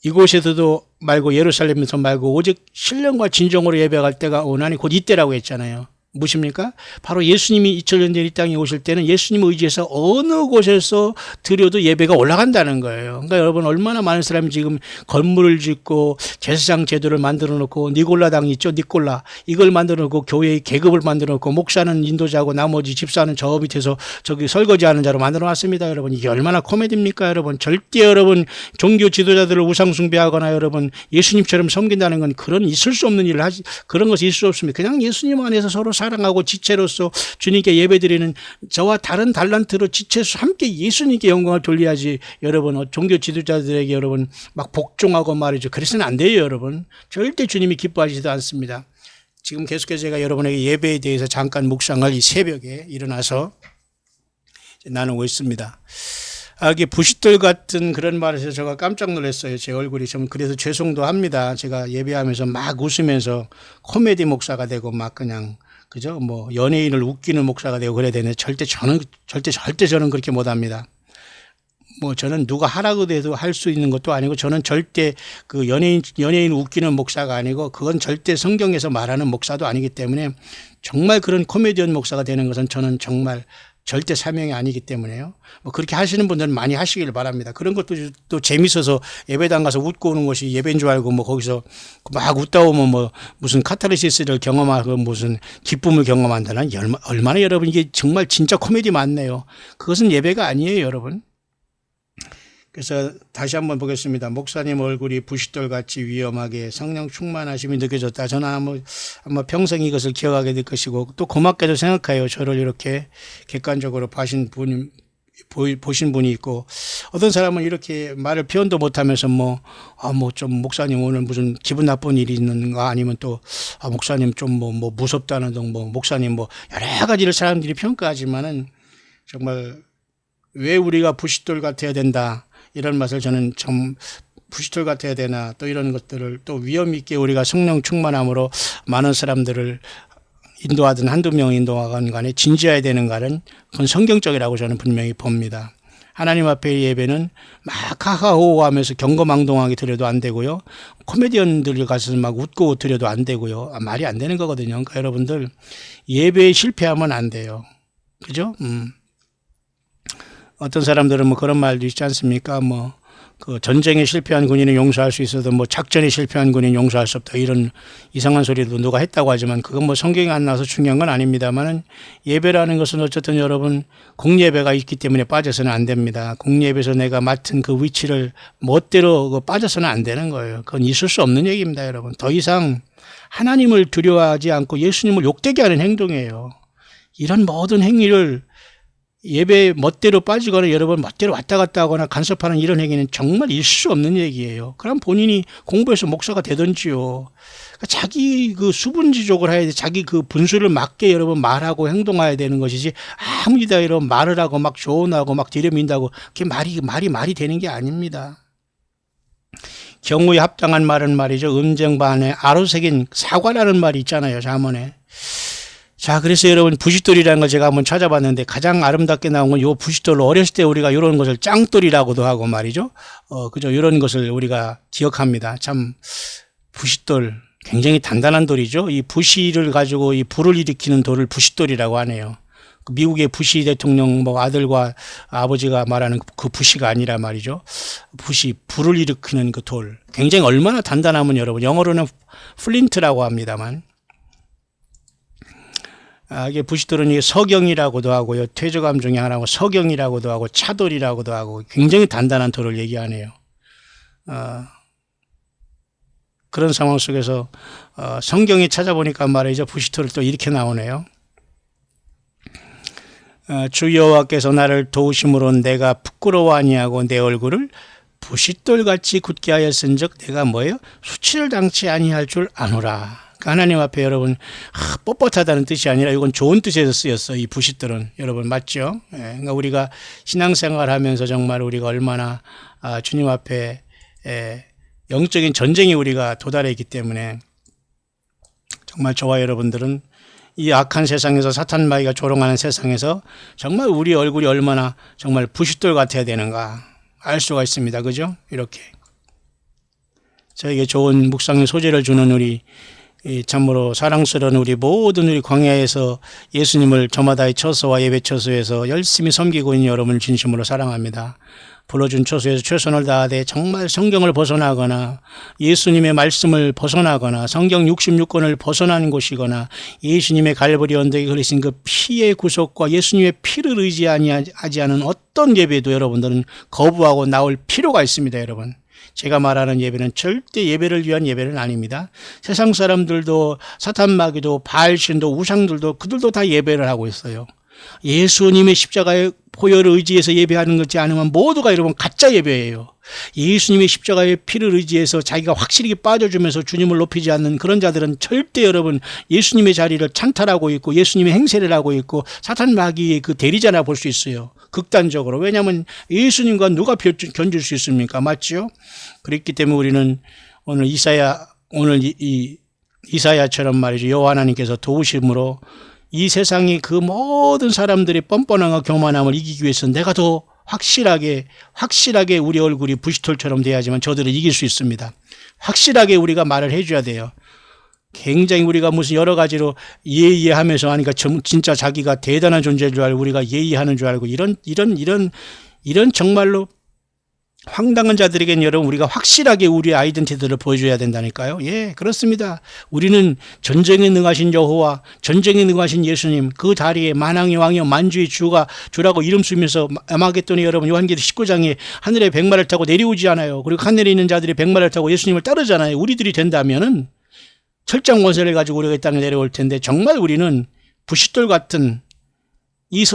이곳에서도 말고 예루살렘에서 말고 오직 신령과 진정으로 예배할 때가 오나니 곧 이때라고 했잖아요. 무엇입니까? 바로 예수님이 2000년 전 이 땅에 오실 때는 예수님을 의지해서 어느 곳에서 드려도 예배가 올라간다는 거예요. 그러니까 여러분 얼마나 많은 사람이 지금 건물을 짓고 제사장 제도를 만들어 놓고 니골라당 있죠? 니골라. 이걸 만들어 놓고 교회의 계급을 만들어 놓고 목사는 인도자고 나머지 집사는 저 밑에서 저기 설거지하는 자로 만들어 놨습니다. 여러분 이게 얼마나 코미디입니까? 여러분 절대 여러분 종교 지도자들을 우상 숭배하거나 여러분 예수님처럼 섬긴다는 건 그런 있을 수 없는 일을 그런 것이 있을 수 없습니다. 그냥 예수님 안에서 서로 사랑하고 지체로서 주님께 예배드리는 저와 다른 달란트로 지체로 함께 예수님께 영광을 돌려야지 여러분 종교 지도자들에게 여러분 막 복종하고 말이죠. 그래서는 안 돼요 여러분. 절대 주님이 기뻐하시지도 않습니다. 지금 계속해서 제가 여러분에게 예배에 대해서 잠깐 묵상을 이 새벽에 일어나서 나누고 있습니다. 이게 부싯돌 같은 그런 말에서 제가 깜짝 놀랐어요. 제 얼굴이 좀 그래서 죄송도 합니다. 제가 예배하면서 막 웃으면서 코미디 목사가 되고 막 그냥 그죠? 뭐 연예인을 웃기는 목사가 되고 그래야 되는데 절대 저는 그렇게 못합니다. 뭐 저는 누가 하라고 해도 할 수 있는 것도 아니고 저는 절대 그 연예인 웃기는 목사가 아니고 그건 절대 성경에서 말하는 목사도 아니기 때문에 정말 그런 코미디언 목사가 되는 것은 저는 정말 절대 사명이 아니기 때문에요. 뭐 그렇게 하시는 분들은 많이 하시길 바랍니다. 그런 것도 또 재밌어서 예배당 가서 웃고 오는 것이 예배인 줄 알고 뭐 거기서 막 웃다 오면 뭐 무슨 카타르시스를 경험하고 무슨 기쁨을 경험한다는 얼마나 여러분 이게 정말 진짜 코미디 맞네요. 그것은 예배가 아니에요, 여러분. 그래서 다시 한번 보겠습니다. 목사님 얼굴이 부싯돌같이 위험하게 성령 충만하심이 느껴졌다. 저는 아마 평생 이것을 기억하게 될 것이고 또 고맙게도 생각해요. 저를 이렇게 객관적으로 보신 분이 있고 어떤 사람은 이렇게 말을 표현도 못하면서 좀 목사님 오늘 무슨 기분 나쁜 일이 있는가 아니면 또 목사님 좀 뭐 무섭다는 등 목사님 여러 가지를 사람들이 평가하지만은 정말 왜 우리가 부싯돌 같아야 된다. 이런 맛을 저는 참 부싯돌 같아야 되나 또 이런 것들을 또 위험 있게 우리가 성령 충만함으로 많은 사람들을 인도하든 한두 명 인도하건 간에 진지해야 되는가는 그건 성경적이라고 저는 분명히 봅니다. 하나님 앞에 예배는 막 하하호호 하면서 경거망동하게 드려도 안 되고요. 코미디언들 가서 막 웃고 드려도 안 되고요. 말이 안 되는 거거든요. 그러니까 여러분들 예배에 실패하면 안 돼요. 그죠? 어떤 사람들은 그런 말도 있지 않습니까? 그 전쟁에 실패한 군인은 용서할 수 있어도 작전에 실패한 군인은 용서할 수 없다. 이런 이상한 소리도 누가 했다고 하지만 그건 성경에 안 나와서 중요한 건 아닙니다만은 예배라는 것은 어쨌든 여러분 공예배가 있기 때문에 빠져서는 안 됩니다. 공예배에서 내가 맡은 그 위치를 멋대로 빠져서는 안 되는 거예요. 그건 있을 수 없는 얘기입니다, 여러분. 더 이상 하나님을 두려워하지 않고 예수님을 욕되게 하는 행동이에요. 이런 모든 행위를 예배 멋대로 빠지거나 여러분 멋대로 왔다 갔다 하거나 간섭하는 이런 행위는 정말 있을 수 없는 얘기예요. 그럼 본인이 공부해서 목사가 되든지요. 그러니까 자기 그 수분지족을 해야 돼. 자기 그 분수를 맞게 여러분 말하고 행동해야 되는 것이지 아무리다 이런 말을 하고 막 조언하고 막 들여민다고 그게 말이 되는 게 아닙니다. 경우에 합당한 말은 말이죠. 음정반에 아로 새긴 사과라는 말이 있잖아요. 잠언에. 자, 그래서 여러분 부싯돌이라는 걸 제가 한번 찾아봤는데 가장 아름답게 나온 건 요 부싯돌로 어렸을 때 우리가 이런 것을 짱돌이라고도 하고 말이죠. 그죠. 이런 것을 우리가 기억합니다. 참 부싯돌 굉장히 단단한 돌이죠. 이 부시를 가지고 이 불을 일으키는 돌을 부싯돌이라고 하네요. 미국의 부시 대통령 아들과 아버지가 말하는 그 부시가 아니라 말이죠. 불을 일으키는 그 돌. 굉장히 얼마나 단단하면 여러분 영어로는 플린트라고 합니다만 이게 부싯돌은 이게 서경이라고도 하고요. 퇴적암 중에 하나고 서경이라고도 하고 차돌이라고도 하고 굉장히 단단한 돌을 얘기하네요. 그런 상황 속에서 성경에 찾아보니까 말이죠. 부싯돌이 또 이렇게 나오네요. 주 여호와께서 나를 도우심으로 내가 부끄러워 아니하고 내 얼굴을 부싯돌같이 굳게 하였은즉 내가 뭐예요? 수치를 당치 아니할 줄 아노라. 하나님 앞에 여러분 뻣뻣하다는 뜻이 아니라 이건 좋은 뜻에서 쓰였어. 이 부싯돌은 여러분 맞죠? 그러니까 우리가 신앙생활 하면서 정말 우리가 얼마나 주님 앞에 영적인 전쟁에 우리가 도달해 있기 때문에 정말 저와 여러분들은 이 악한 세상에서 사탄 마귀가 조롱하는 세상에서 정말 우리 얼굴이 얼마나 정말 부싯돌 같아야 되는가 알 수가 있습니다. 그죠? 이렇게 저에게 좋은 묵상의 소재를 주는 우리 참으로 사랑스러운 우리 모든 우리 광야에서 예수님을 저마다의 처소와 예배 처소에서 열심히 섬기고 있는 여러분을 진심으로 사랑합니다. 불러준 처소에서 최선을 다하되 정말 성경을 벗어나거나 예수님의 말씀을 벗어나거나 성경 66권을 벗어난 곳이거나 예수님의 갈보리 언덕에 흘리신 그 피의 구속과 예수님의 피를 의지하지 않은 어떤 예배도 여러분들은 거부하고 나올 필요가 있습니다. 여러분, 제가 말하는 예배는 절대 예배를 위한 예배는 아닙니다. 세상 사람들도 사탄마귀도 바알신도 우상들도 그들도 다 예배를 하고 있어요. 예수님의 십자가의 보혈을 의지해서 예배하는 것이 아니면 모두가 여러분 가짜 예배예요. 예수님의 십자가의 피를 의지해서 자기가 확실히 빠져주면서 주님을 높이지 않는 그런 자들은 절대 여러분 예수님의 자리를 찬탈하고 있고 예수님의 행세를 하고 있고 사탄 마귀의 그 대리자나 볼 수 있어요. 극단적으로. 왜냐하면 예수님과 누가 견줄 수 있습니까? 맞죠? 그렇기 때문에 우리는 오늘 이사야처럼 말이죠. 여호와 하나님께서 도우심으로 이 세상의 그 모든 사람들의 뻔뻔함과 교만함을 이기기 위해서 내가 더 확실하게 우리 얼굴이 부시톨처럼 돼야지만 저들을 이길 수 있습니다. 확실하게 우리가 말을 해줘야 돼요. 굉장히 우리가 무슨 여러 가지로 예의하면서 하니까 진짜 자기가 대단한 존재인 줄 알고 우리가 예의하는 줄 알고 이런 정말로 황당한 자들에게는 여러분 우리가 확실하게 우리의 아이덴티티를 보여줘야 된다니까요. 예, 그렇습니다. 우리는 전쟁에 능하신 여호와, 전쟁에 능하신 예수님, 그 다리에 만왕의 왕이여 만주의 주라고 이름 쓰면서 아마겟돈에 여러분 요한계시록 19장에 하늘에 백마를 타고 내려오지 않아요. 그리고 하늘에 있는 자들이 백마를 타고 예수님을 따르잖아요. 우리들이 된다면은 철장 권세를 가지고 우리가 이 땅에 내려올 텐데 정말 우리는 부싯돌 같은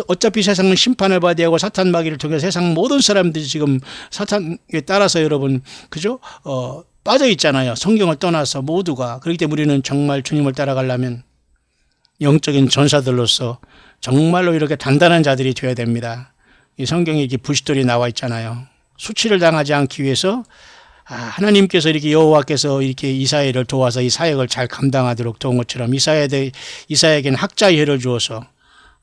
어차피 세상은 심판을 받아야 하고 사탄 마귀를 통해 세상 모든 사람들이 지금 사탄에 따라서 여러분 그죠? 빠져 있잖아요. 성경을 떠나서 모두가. 그렇기 때문에 우리는 정말 주님을 따라가려면 영적인 전사들로서 정말로 이렇게 단단한 자들이 되어야 됩니다. 이 성경에 이렇게 부싯돌이 나와 있잖아요. 수치를 당하지 않기 위해서 하나님께서 이렇게 여호와께서 이렇게 이사야를 도와서 이 사역을 잘 감당하도록 도운 것처럼 이사야에게는 학자혈을 주어서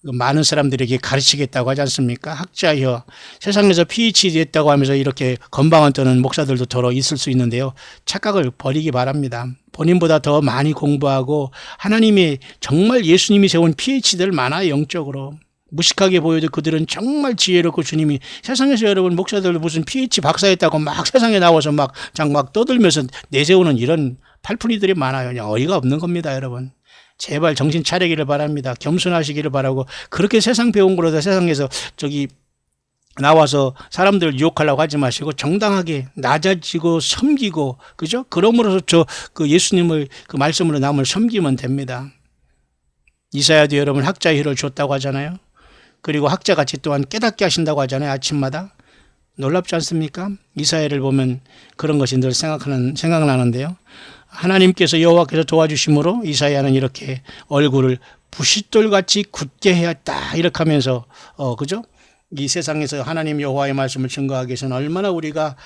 많은 사람들에게 가르치겠다고 하지 않습니까? 학자여. 세상에서 PhD 했다고 하면서 이렇게 건방을 떠는 목사들도 더러 있을 수 있는데요. 착각을 버리기 바랍니다. 본인보다 더 많이 공부하고 하나님의 정말 예수님이 세운 PhD들 많아요. 영적으로. 무식하게 보여도 그들은 정말 지혜롭고 주님이 세상에서 여러분 목사들 무슨 PhD 박사했다고 막 세상에 나와서 막 떠들면서 내세우는 이런 팔풀이들이 많아요. 그냥 어이가 없는 겁니다, 여러분. 제발 정신 차리기를 바랍니다. 겸손하시기를 바라고 그렇게 세상 배운 거로다 세상에서 나와서 사람들을 유혹하려고 하지 마시고 정당하게 낮아지고 섬기고 그죠? 그러므로서 그 예수님을 그 말씀으로 남을 섬기면 됩니다. 이사야도 여러분 학자의 힐을 줬다고 하잖아요. 그리고 학자같이 또한 깨닫게 하신다고 하잖아요. 아침마다. 놀랍지 않습니까? 이사야를 보면 그런 것이 늘 생각나는데요. 하나님께서 여호와께서 도와주심으로 이사야는 이렇게 얼굴을 부싯돌같이 굳게 해야겠다 이렇게 하면서 그죠? 이 세상에서 하나님 여호와의 말씀을 증거하기 위해서는 얼마나 우리가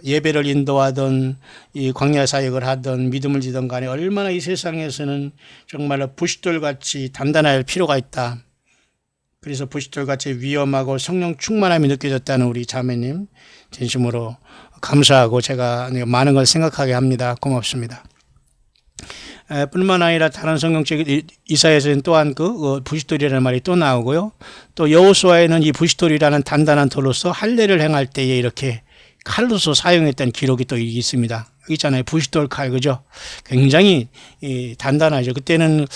예배를 인도하던 이 광야 사역을 하던 믿음을 지던 간에 얼마나 이 세상에서는 정말로 부싯돌같이 단단할 필요가 있다. 그래서 부싯돌같이 위험하고 성령 충만함이 느껴졌다는 우리 자매님 진심으로 감사하고 제가 많은 걸 생각하게 합니다. 고맙습니다. 뿐만 아니라 다른 성경책 이사야에서는 또한 그 부싯돌이라는 말이 또 나오고요. 또 여호수아에는 이 부싯돌이라는 단단한 돌로서 할례를 행할 때에 이렇게 칼로서 사용했다는 기록이 또 있습니다. 여기 있잖아요. 부싯돌 칼, 그죠? 굉장히 단단하죠. 그때는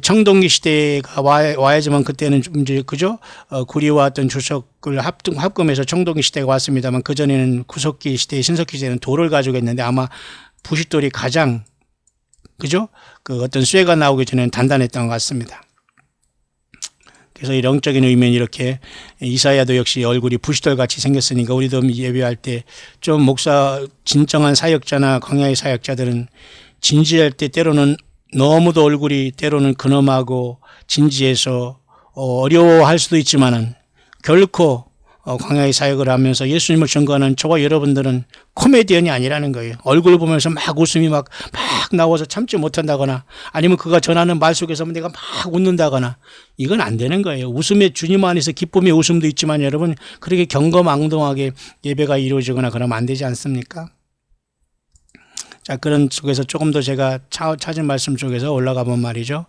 청동기 시대가 와야지만 그때는 좀 이제, 그죠? 구리와 어떤 주석을 합금해서 청동기 시대가 왔습니다만 그전에는 구석기 시대, 신석기 시대는 돌을 가지고 했는데 아마 부싯돌이 가장, 그죠? 그 어떤 쇠가 나오기 전에는 단단했던 것 같습니다. 그래서 이 영적인 의미는 이렇게 이사야도 역시 얼굴이 부싯돌같이 생겼으니까 우리도 예배할 때 좀 목사 진정한 사역자나 광야의 사역자들은 진지할 때 때로는 너무도 얼굴이 때로는 근엄하고 진지해서 어려워할 수도 있지만은 결코 광야의 사역을 하면서 예수님을 증거하는 저와 여러분들은 코미디언이 아니라는 거예요. 얼굴 보면서 막 웃음이 막 나와서 참지 못한다거나 아니면 그가 전하는 말 속에서 내가 막 웃는다거나 이건 안 되는 거예요. 웃음의 주님 안에서 기쁨의 웃음도 있지만 여러분 그렇게 경거망동하게 예배가 이루어지거나 그러면 안 되지 않습니까? 자, 그런 속에서 조금 더 제가 찾은 말씀 쪽에서 올라가 본 말이죠.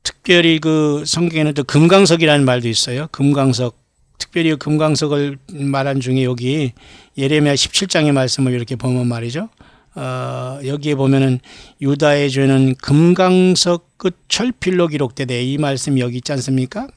특별히 그 성경에는 또 금강석이라는 말도 있어요. 금강석. 특별히 금강석을 말한 중에 여기 예레미야 17장의 말씀을 이렇게 보면 말이죠. 여기에 보면은 유다의 죄는 금강석 끝 철필로 기록되되, 이 말씀이 여기 있지 않습니까?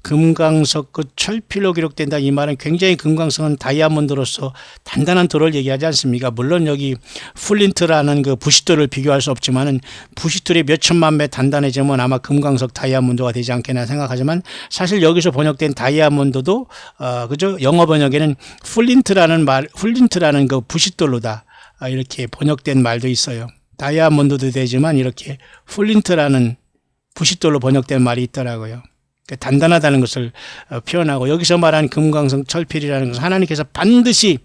금강석 끝 철필로 기록된다. 이 말은 굉장히 금강석은 다이아몬드로서 단단한 돌을 얘기하지 않습니까? 물론 여기 플린트라는 그 부싯돌을 비교할 수 없지만은 부싯돌이 몇 천만 배 단단해지면 아마 금강석 다이아몬드가 되지 않겠나 생각하지만, 사실 여기서 번역된 다이아몬드도 그죠? 영어 번역에는 플린트라는 그 부싯돌로다, 이렇게 번역된 말도 있어요. 다이아몬드도 되지만 이렇게 플린트라는 부싯돌로 번역된 말이 있더라고요. 단단하다는 것을 표현하고, 여기서 말한 금강석 철필이라는 것은 하나님께서 반드시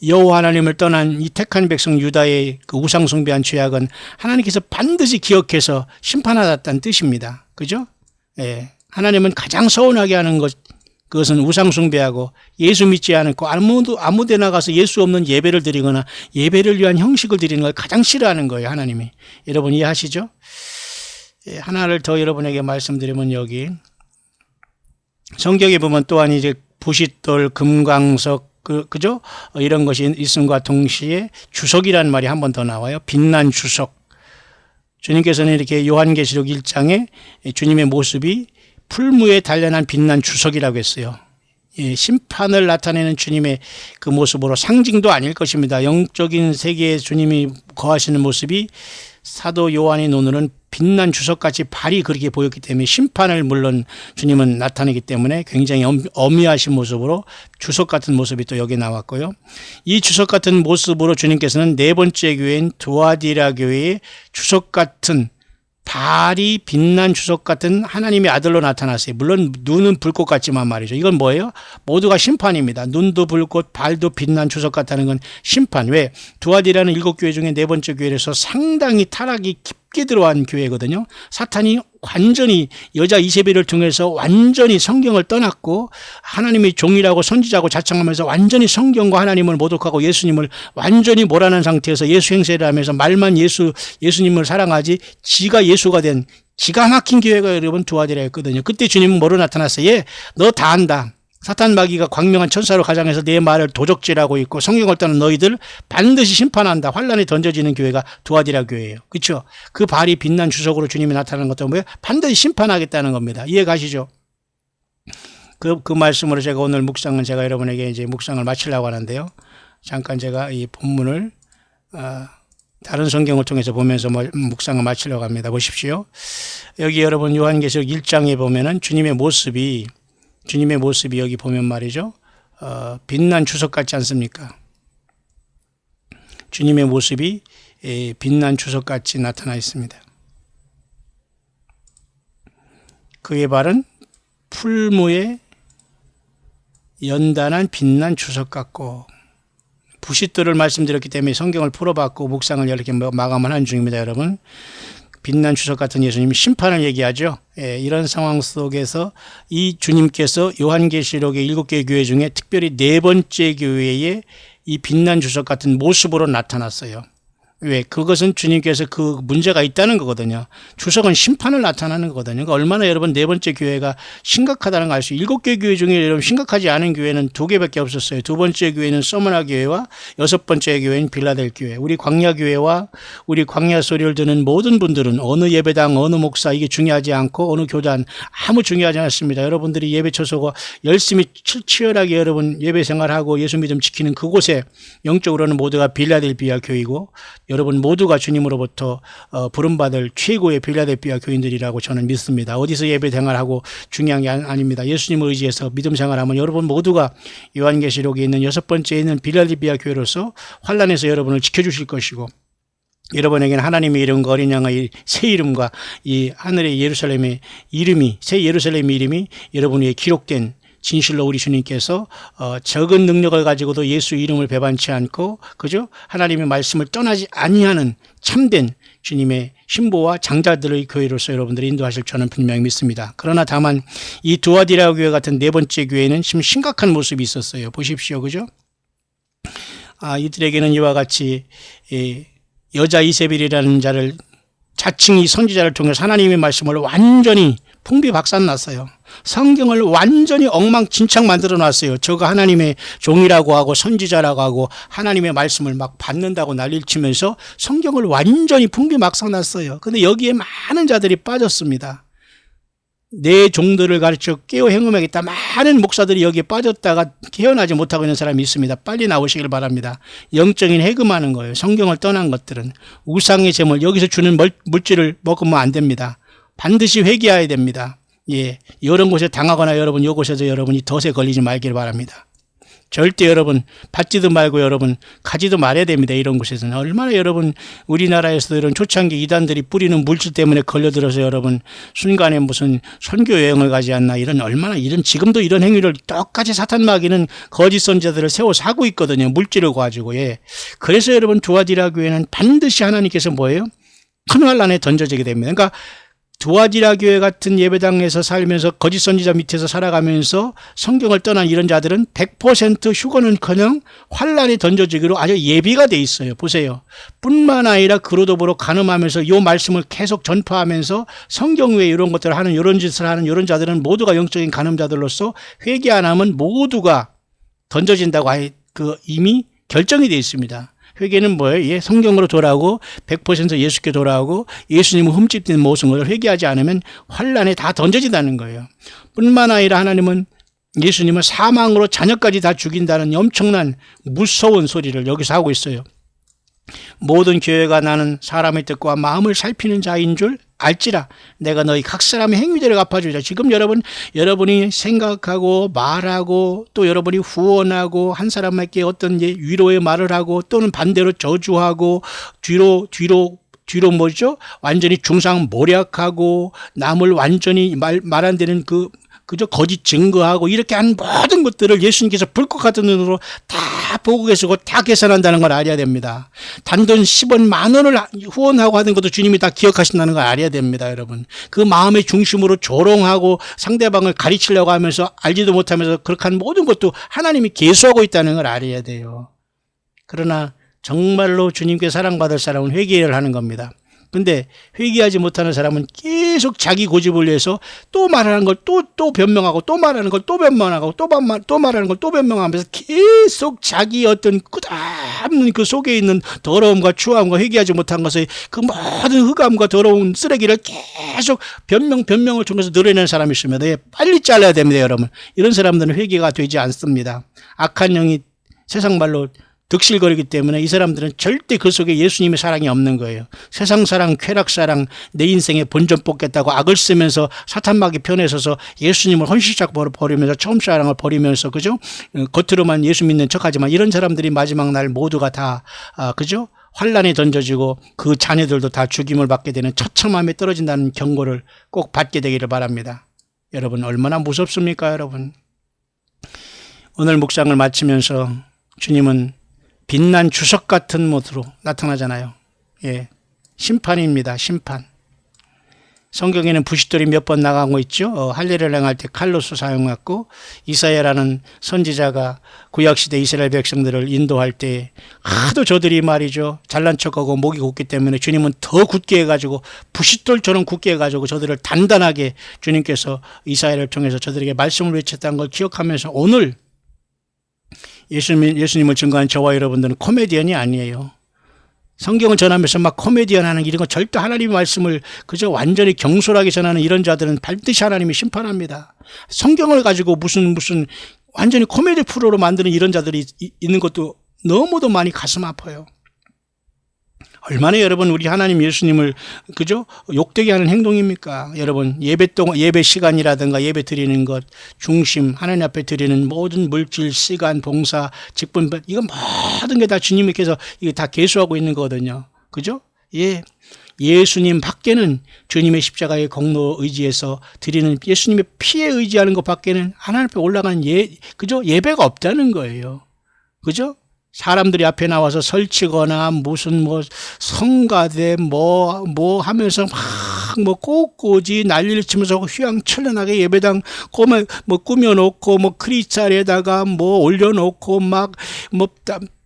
여호와 하나님을 떠난 이 택한 백성 유다의 그 우상 숭배한 죄악은 하나님께서 반드시 기억해서 심판하셨다는 뜻입니다. 그죠? 예. 하나님은 가장 서운하게 하는 그것은 우상 숭배하고 예수 믿지 않고 아무 데나 가서 예수 없는 예배를 드리거나 예배를 위한 형식을 드리는 걸 가장 싫어하는 거예요, 하나님이. 여러분 이해하시죠? 하나를 더 여러분에게 말씀드리면, 여기 성경에 보면 또한 이제 부싯돌, 금강석, 그죠? 이런 것이 있음과 동시에 주석이라는 말이 한 번 더 나와요. 빛난 주석. 주님께서는 이렇게 요한계시록 1장에 주님의 모습이 풀무에 단련한 빛난 주석이라고 했어요. 심판을 나타내는 주님의 그 모습으로 상징도 아닐 것입니다. 영적인 세계에 주님이 거하시는 모습이 사도 요한의 눈으로는 빛난 주석같이 발이 그렇게 보였기 때문에, 심판을 물론 주님은 나타내기 때문에 굉장히 엄미하신 모습으로 주석 같은 모습이 또 여기 나왔고요. 이 주석 같은 모습으로 주님께서는 네 번째 교회인 두아디라 교회의 주석 같은, 발이 빛난 주석 같은 하나님의 아들로 나타났어요. 물론 눈은 불꽃 같지만 말이죠. 이건 뭐예요? 모두가 심판입니다. 눈도 불꽃, 발도 빛난 주석 같다는 건 심판. 왜? 두아디라는 7교회 중에 네 번째 교회에서 상당히 타락이 깊게 들어간 교회거든요. 사탄이 완전히 여자 이세벨을 통해서 완전히 성경을 떠났고, 하나님의 종이라고 선지자고 자청하면서 완전히 성경과 하나님을 모독하고 예수님을 완전히 몰아난 상태에서 예수 행세를 하면서 말만 예수님을 사랑하지 지가 예수가 된 기가 막힌 교회가 여러분 두아디라였거든요. 그때 주님은 뭐로 나타났어요? 너 다 안다. 사탄 마귀가 광명한 천사로 가장해서 내 말을 도적질하고 있고 성경을 떠난 너희들 반드시 심판한다. 환란에 던져지는 교회가 두아디라 교회예요. 그렇죠? 그 발이 빛난 주석으로 주님이 나타나는 것도 뭐예요? 반드시 심판하겠다는 겁니다. 이해 가시죠? 그 말씀으로 제가 오늘 묵상은 제가 여러분에게 이제 묵상을 마치려고 하는데요. 잠깐 제가 이 본문을 다른 성경을 통해서 보면서 묵상을 마치려고 합니다. 보십시오. 여기 여러분 요한계시록 1장에 보면은 주님의 모습이 여기 보면 말이죠. 빛난 주석 같지 않습니까? 주님의 모습이 빛난 주석 같이 나타나 있습니다. 그의 발은 풀무에 연단한 빛난 주석 같고, 부싯돌을 말씀드렸기 때문에 성경을 풀어봤고 묵상을 이렇게 마감을 한 중입니다, 여러분. 빛난 주석 같은 예수님이 심판을 얘기하죠. 이런 상황 속에서 이 주님께서 요한계시록의 7개 교회 중에 특별히 네 번째 교회에 이 빛난 주석 같은 모습으로 나타났어요. 왜? 그것은 주님께서 그 문제가 있다는 거거든요. 주석은 심판을 나타나는 거거든요. 그러니까 얼마나 여러분 네 번째 교회가 심각하다는 걸 알 수 있어요. 7개 교회 중에 여러분 심각하지 않은 교회는 2개밖에 없었어요. 두 번째 교회는 서머나 교회와 여섯 번째 교회인 빌라델 교회. 우리 광야 교회와 우리 광야 소리를 듣는 모든 분들은 어느 예배당, 어느 목사 이게 중요하지 않고 어느 교단 아무 중요하지 않습니다. 여러분들이 예배 처소고 열심히 치열하게 여러분 예배 생활하고 예수 믿음 지키는 그곳에 영적으로는 모두가 빌라델비아 교회이고, 여러분 모두가 주님으로부터 부름받을 최고의 빌라델비아 교인들이라고 저는 믿습니다. 어디서 예배 생활하고 중요한 게 아닙니다. 예수님을 의지해서 믿음 생활하면 여러분 모두가 요한계시록에 있는 여섯 번째에 있는 빌라델비아 교회로서 환란에서 여러분을 지켜주실 것이고, 여러분에게는 하나님의 이름과 어린 양의 새 이름과 이 하늘의 예루살렘의 이름이, 새 예루살렘의 이름이 여러분 위에 기록된, 진실로 우리 주님께서 적은 능력을 가지고도 예수 이름을 배반치 않고, 그죠? 하나님의 말씀을 떠나지 아니하는 참된 주님의 신보와 장자들의 교회로서 여러분들이 인도하실 저는 분명히 믿습니다. 그러나 다만 이 두아디라 교회 같은 네 번째 교회는 지금 심각한 모습이 있었어요. 보십시오, 그죠? 이들에게는 이와 같이 여자 이세벨이라는 자를 자칭 이 선지자를 통해서 하나님의 말씀을 완전히 풍비박산났어요. 성경을 완전히 엉망진창 만들어 놨어요. 저가 하나님의 종이라고 하고 선지자라고 하고 하나님의 말씀을 막 받는다고 난리를 치면서 성경을 완전히 풍비박산났어요. 근데 여기에 많은 자들이 빠졌습니다. 내 종들을 가르쳐 깨어 행음하겠다. 많은 목사들이 여기에 빠졌다가 깨어나지 못하고 있는 사람이 있습니다. 빨리 나오시길 바랍니다. 영적인 해금하는 거예요. 성경을 떠난 것들은. 우상의 제물, 여기서 주는 물질을 먹으면 안 됩니다. 반드시 회개해야 됩니다. 예, 이런 곳에 당하거나 여러분 이곳에서 여러분이 덫에 걸리지 말길 바랍니다. 절대 여러분 받지도 말고 여러분 가지도 말아야 됩니다. 이런 곳에서는. 얼마나 여러분 우리나라에서도 이런 초창기 이단들이 뿌리는 물질 때문에 걸려들어서 여러분 순간에 무슨 선교 여행을 가지 않나, 이런 얼마나 이런 지금도 이런 행위를 똑같이 사탄 마귀는 거짓 선지자들을 세워서 하고 있거든요. 물질을 가지고. 예. 그래서 여러분 두아디라 교회는 반드시 하나님께서 뭐예요? 큰 환란에 던져지게 됩니다. 그러니까 두아디라 교회 같은 예배당에서 살면서 거짓 선지자 밑에서 살아가면서 성경을 떠난 이런 자들은 100% 휴거는커녕 환란에 던져지기로 아주 예비가 돼 있어요. 보세요. 뿐만 아니라 그로더불어 간음하면서 이 말씀을 계속 전파하면서 성경 외에 이런 것들을 하는, 이런 짓을 하는 이런 자들은 모두가 영적인 간음자들로서 회개 안 하면 모두가 던져진다고 이미 결정이 돼 있습니다. 회개는 뭐예요? 예, 성경으로 돌아오고 100% 예수께 돌아오고 예수님을 흠집된 모습을 회개하지 않으면 환란에 다 던져진다는 거예요. 뿐만 아니라 하나님은 예수님을 사망으로 자녀까지 다 죽인다는 엄청난 무서운 소리를 여기서 하고 있어요. 모든 교회가 나는 사람의 뜻과 마음을 살피는 자인 줄 알지라. 내가 너희 각 사람의 행위대로 갚아주리라. 지금 여러분이 생각하고 말하고 또 여러분이 후원하고 한 사람에게 어떤 위로의 말을 하고 또는 반대로 저주하고 뒤로 뭐죠? 완전히 중상모략하고 남을 완전히 말 안 되는 그저 거짓 증거하고 이렇게 한 모든 것들을 예수님께서 불꽃 같은 눈으로 다 보고 계시고 다 계산한다는 걸 알아야 됩니다. 단돈 10원, 만 원을 후원하고 하는 것도 주님이 다 기억하신다는 걸 알아야 됩니다, 여러분. 그 마음의 중심으로 조롱하고 상대방을 가르치려고 하면서 알지도 못하면서 그렇게 한 모든 것도 하나님이 계수하고 있다는 걸 알아야 돼요. 그러나 정말로 주님께 사랑받을 사람은 회개를 하는 겁니다. 근데 회개하지 못하는 사람은 계속 자기 고집을 위해서 또 말하는 걸 또 변명하고 또 말하는 걸 또 변명하고 또 말하는 걸 또 변명하면서 계속 자기 어떤 끝없는 그 속에 있는 더러움과 추함과 회개하지 못한 것의 그 모든 흑암과 더러운 쓰레기를 계속 변명을 통해서 늘어내는 사람이 있습니다. 예, 빨리 잘라야 됩니다, 여러분. 이런 사람들은 회개가 되지 않습니다. 악한 영이 세상 말로 득실거리기 때문에 이 사람들은 절대 그 속에 예수님의 사랑이 없는 거예요. 세상 사랑, 쾌락 사랑, 내 인생에 본전 뽑겠다고 악을 쓰면서 사탄마귀 편에 서서 예수님을 헌신짝 버리면서 처음 사랑을 버리면서, 그죠? 겉으로만 예수 믿는 척하지만 이런 사람들이 마지막 날 모두가 다 그죠? 환란에 던져지고 그 자녀들도 다 죽임을 받게 되는 처참함에 떨어진다는 경고를 꼭 받게 되기를 바랍니다. 여러분, 얼마나 무섭습니까, 여러분? 오늘 묵상을 마치면서 주님은 빛난 주석 같은 모습으로 나타나잖아요. 예, 심판입니다. 심판. 성경에는 부싯돌이 몇 번 나가고 있죠. 할례를 행할 때 칼로스 사용했고, 이사야라는 선지자가 구약시대 이스라엘 백성들을 인도할 때 하도 저들이 말이죠, 잘난 척하고 목이 곧기 때문에 주님은 더 굳게 해가지고 부싯돌처럼 굳게 해가지고 저들을 단단하게 주님께서 이사야를 통해서 저들에게 말씀을 외쳤다는 걸 기억하면서 오늘 예수님을 증거한 저와 여러분들은 코미디언이 아니에요. 성경을 전하면서 막 코미디언 하는 이런 거 절대 하나님의 말씀을 그저 완전히 경솔하게 전하는 이런 자들은 반드시 하나님이 심판합니다. 성경을 가지고 무슨 완전히 코미디 프로로 만드는 이런 자들이 있는 것도 너무도 많이 가슴 아파요. 얼마나 여러분 우리 하나님 예수님을 그죠? 욕되게 하는 행동입니까? 여러분 예배 시간이라든가 예배 드리는 것 중심, 하나님 앞에 드리는 모든 물질, 시간, 봉사, 직분, 이거 모든 게 다 주님께서 이게 다 계수하고 있는 거거든요. 그죠? 예. 예수님 밖에는 주님의 십자가의 공로 의지해서 드리는 예수님의 피에 의지하는 것 밖에는 하나님 앞에 올라가는 그죠? 예배가 없다는 거예요. 그죠? 사람들이 앞에 나와서 설치거나 무슨 성가대 하면서 막 꽃꽂이 난리를 치면서 휘황찬란하게 예배당 꾸며놓고 크리스탈에다가 올려놓고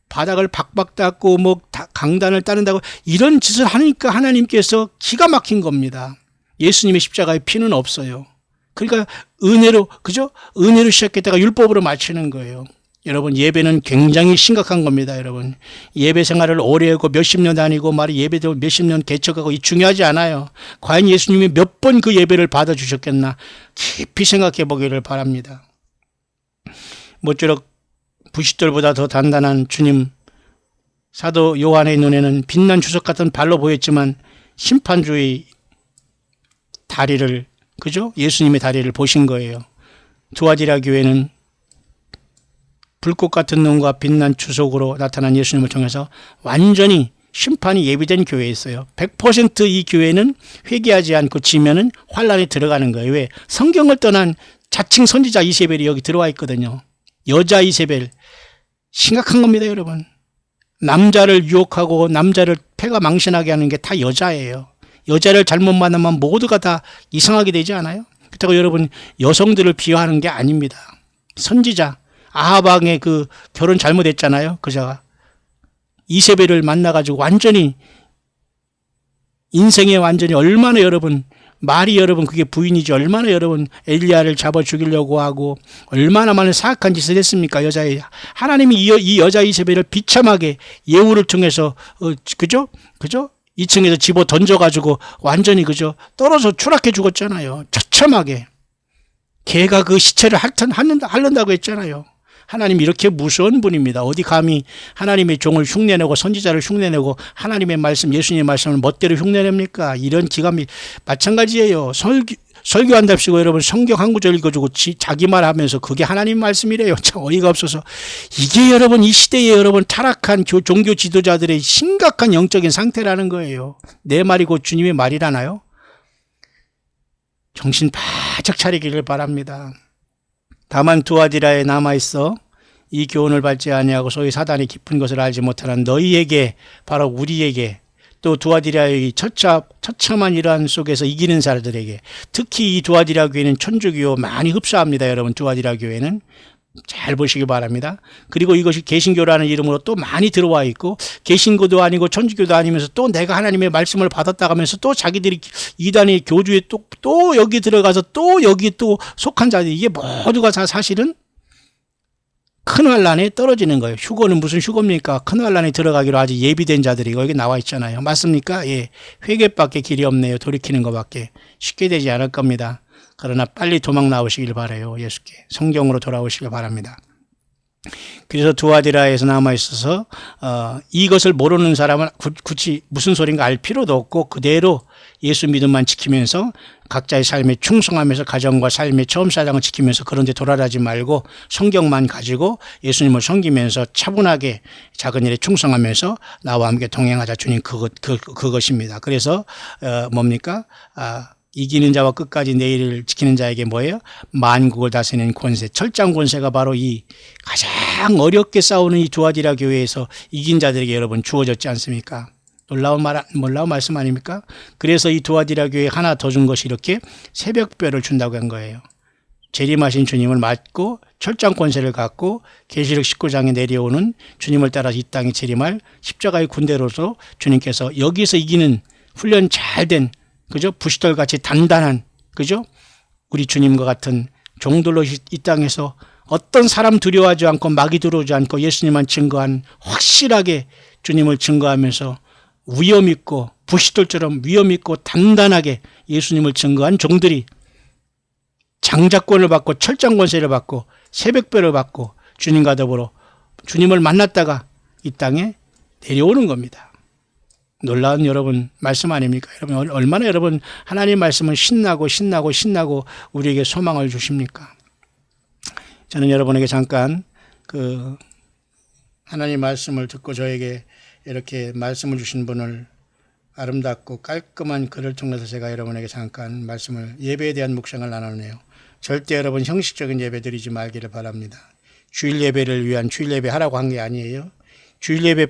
바닥을 박박 닦고 뭐 강단을 따른다고 이런 짓을 하니까 하나님께서 기가 막힌 겁니다. 예수님의 십자가에 피는 없어요. 그러니까 은혜로, 그죠? 은혜로 시작했다가 율법으로 마치는 거예요. 여러분, 예배는 굉장히 심각한 겁니다, 여러분. 예배 생활을 오래 하고 몇십 년 다니고 말이 예배도 몇십 년 개척하고 이 중요하지 않아요. 과연 예수님이 몇 번 그 예배를 받아주셨겠나 깊이 생각해 보기를 바랍니다. 모쪼록 부싯돌보다 더 단단한 주님, 사도 요한의 눈에는 빛난 주석 같은 발로 보였지만 심판주의 다리를, 그죠? 예수님의 다리를 보신 거예요. 두아디라 교회는 불꽃 같은 눈과 빛난 주석으로 나타난 예수님을 통해서 완전히 심판이 예비된 교회였어요. 100% 이 교회는 회개하지 않고 지면은 환란에 들어가는 거예요. 왜? 성경을 떠난 자칭 선지자 이세벨이 여기 들어와 있거든요. 여자 이세벨. 심각한 겁니다, 여러분. 남자를 유혹하고 남자를 패가 망신하게 하는 게 다 여자예요. 여자를 잘못 만나면 모두가 다 이상하게 되지 않아요? 그렇다고 여러분 여성들을 비하하는 게 아닙니다. 선지자 아하방의 그 결혼 잘못했잖아요. 그자가 이세벨을 만나가지고 완전히 인생에 완전히 얼마나 여러분 말이 여러분 그게 부인이지 얼마나 여러분 엘리야를 잡아 죽이려고 하고 얼마나 많은 사악한 짓을 했습니까? 여자의 하나님이 이 여자 이세벨을 비참하게 예후를 통해서 그죠? 2층에서 집어 던져가지고 완전히 그죠? 떨어져 추락해 죽었잖아요. 처참하게. 걔가 그 시체를 핥는다고 했잖아요. 하나님 이렇게 무서운 분입니다. 어디 감히 하나님의 종을 흉내내고 선지자를 흉내내고 하나님의 말씀 예수님의 말씀을 멋대로 흉내냅니까? 이런 기감이 마찬가지예요. 설교한답시고 여러분 성경 한 구절 읽어주고 자기 말하면서 그게 하나님 말씀이래요. 참 어이가 없어서. 이게 여러분 이 시대에 여러분 타락한 종교 지도자들의 심각한 영적인 상태라는 거예요. 내 말이 곧 주님의 말이라나요? 정신 바짝 차리기를 바랍니다. 다만 두아디라에 남아있어 이 교훈을 밟지 아니하고 소위 사단이 깊은 것을 알지 못하는 너희에게 바로 우리에게 또 두아디라의 처참한 이러한 속에서 이기는 자들에게 특히 이 두아디라 교회는 천주교 많이 흡수합니다. 여러분 두아디라 교회는 잘 보시기 바랍니다. 그리고 이것이 개신교라는 이름으로 또 많이 들어와 있고 개신교도 아니고 천주교도 아니면서 또 내가 하나님의 말씀을 받았다 하면서 또 자기들이 이단의 교주에 또 여기 들어가서 또 여기 또 속한 자들 이게 모두가 다 사실은 큰 환란에 떨어지는 거예요. 휴거는 무슨 휴거입니까? 큰 환란에 들어가기로 아직 예비된 자들이 여기 나와 있잖아요. 맞습니까? 예, 회개밖에 길이 없네요. 돌이키는 것밖에 쉽게 되지 않을 겁니다. 그러나 빨리 도망 나오시길 바라요. 예수께 성경으로 돌아오시길 바랍니다. 그래서 두아디라에서 남아있어서 이것을 모르는 사람은 굳이 무슨 소린가 알 필요도 없고 그대로 예수 믿음만 지키면서 각자의 삶에 충성하면서 가정과 삶의 처음 사장을 지키면서 그런 데 돌아가지 말고 성경만 가지고 예수님을 섬기면서 차분하게 작은 일에 충성하면서 나와 함께 동행하자. 주님 그것입니다. 그래서 뭡니까? 이기는 자와 끝까지 내일을 지키는 자에게 뭐예요? 만국을 다스리는 권세, 철장 권세가 바로 이 가장 어렵게 싸우는 이 두아디라 교회에서 이긴 자들에게 여러분 주어졌지 않습니까? 놀라운 말씀 아닙니까? 그래서 이 두아디라 교회에 하나 더 준 것이 이렇게 새벽별을 준다고 한 거예요. 재림하신 주님을 맞고 철장 권세를 갖고 계시록 19장에 내려오는 주님을 따라 이 땅에 재림할 십자가의 군대로서 주님께서 여기서 이기는 훈련 잘된 그죠? 부시돌 같이 단단한 그죠? 우리 주님과 같은 종들로 이 땅에서 어떤 사람 두려워하지 않고 마귀 들어오지 않고 예수님만 증거한 확실하게 주님을 증거하면서 위엄 있고 부시돌처럼 위엄 있고 단단하게 예수님을 증거한 종들이 장자권을 받고 철장 권세를 받고 새벽별을 받고 주님과 더불어 주님을 만났다가 이 땅에 내려오는 겁니다. 놀라운 여러분 말씀 아닙니까? 여러분 얼마나 여러분 하나님 말씀은 신나고 우리에게 소망을 주십니까? 저는 여러분에게 잠깐 그 하나님 말씀을 듣고 저에게 이렇게 말씀을 주신 분을 아름답고 깔끔한 글을 통해서 제가 여러분에게 잠깐 말씀을 예배에 대한 묵상을 나누네요. 절대 여러분 형식적인 예배 드리지 말기를 바랍니다. 주일 예배를 위한 주일 예배 하라고 한 게 아니에요. 주일 예배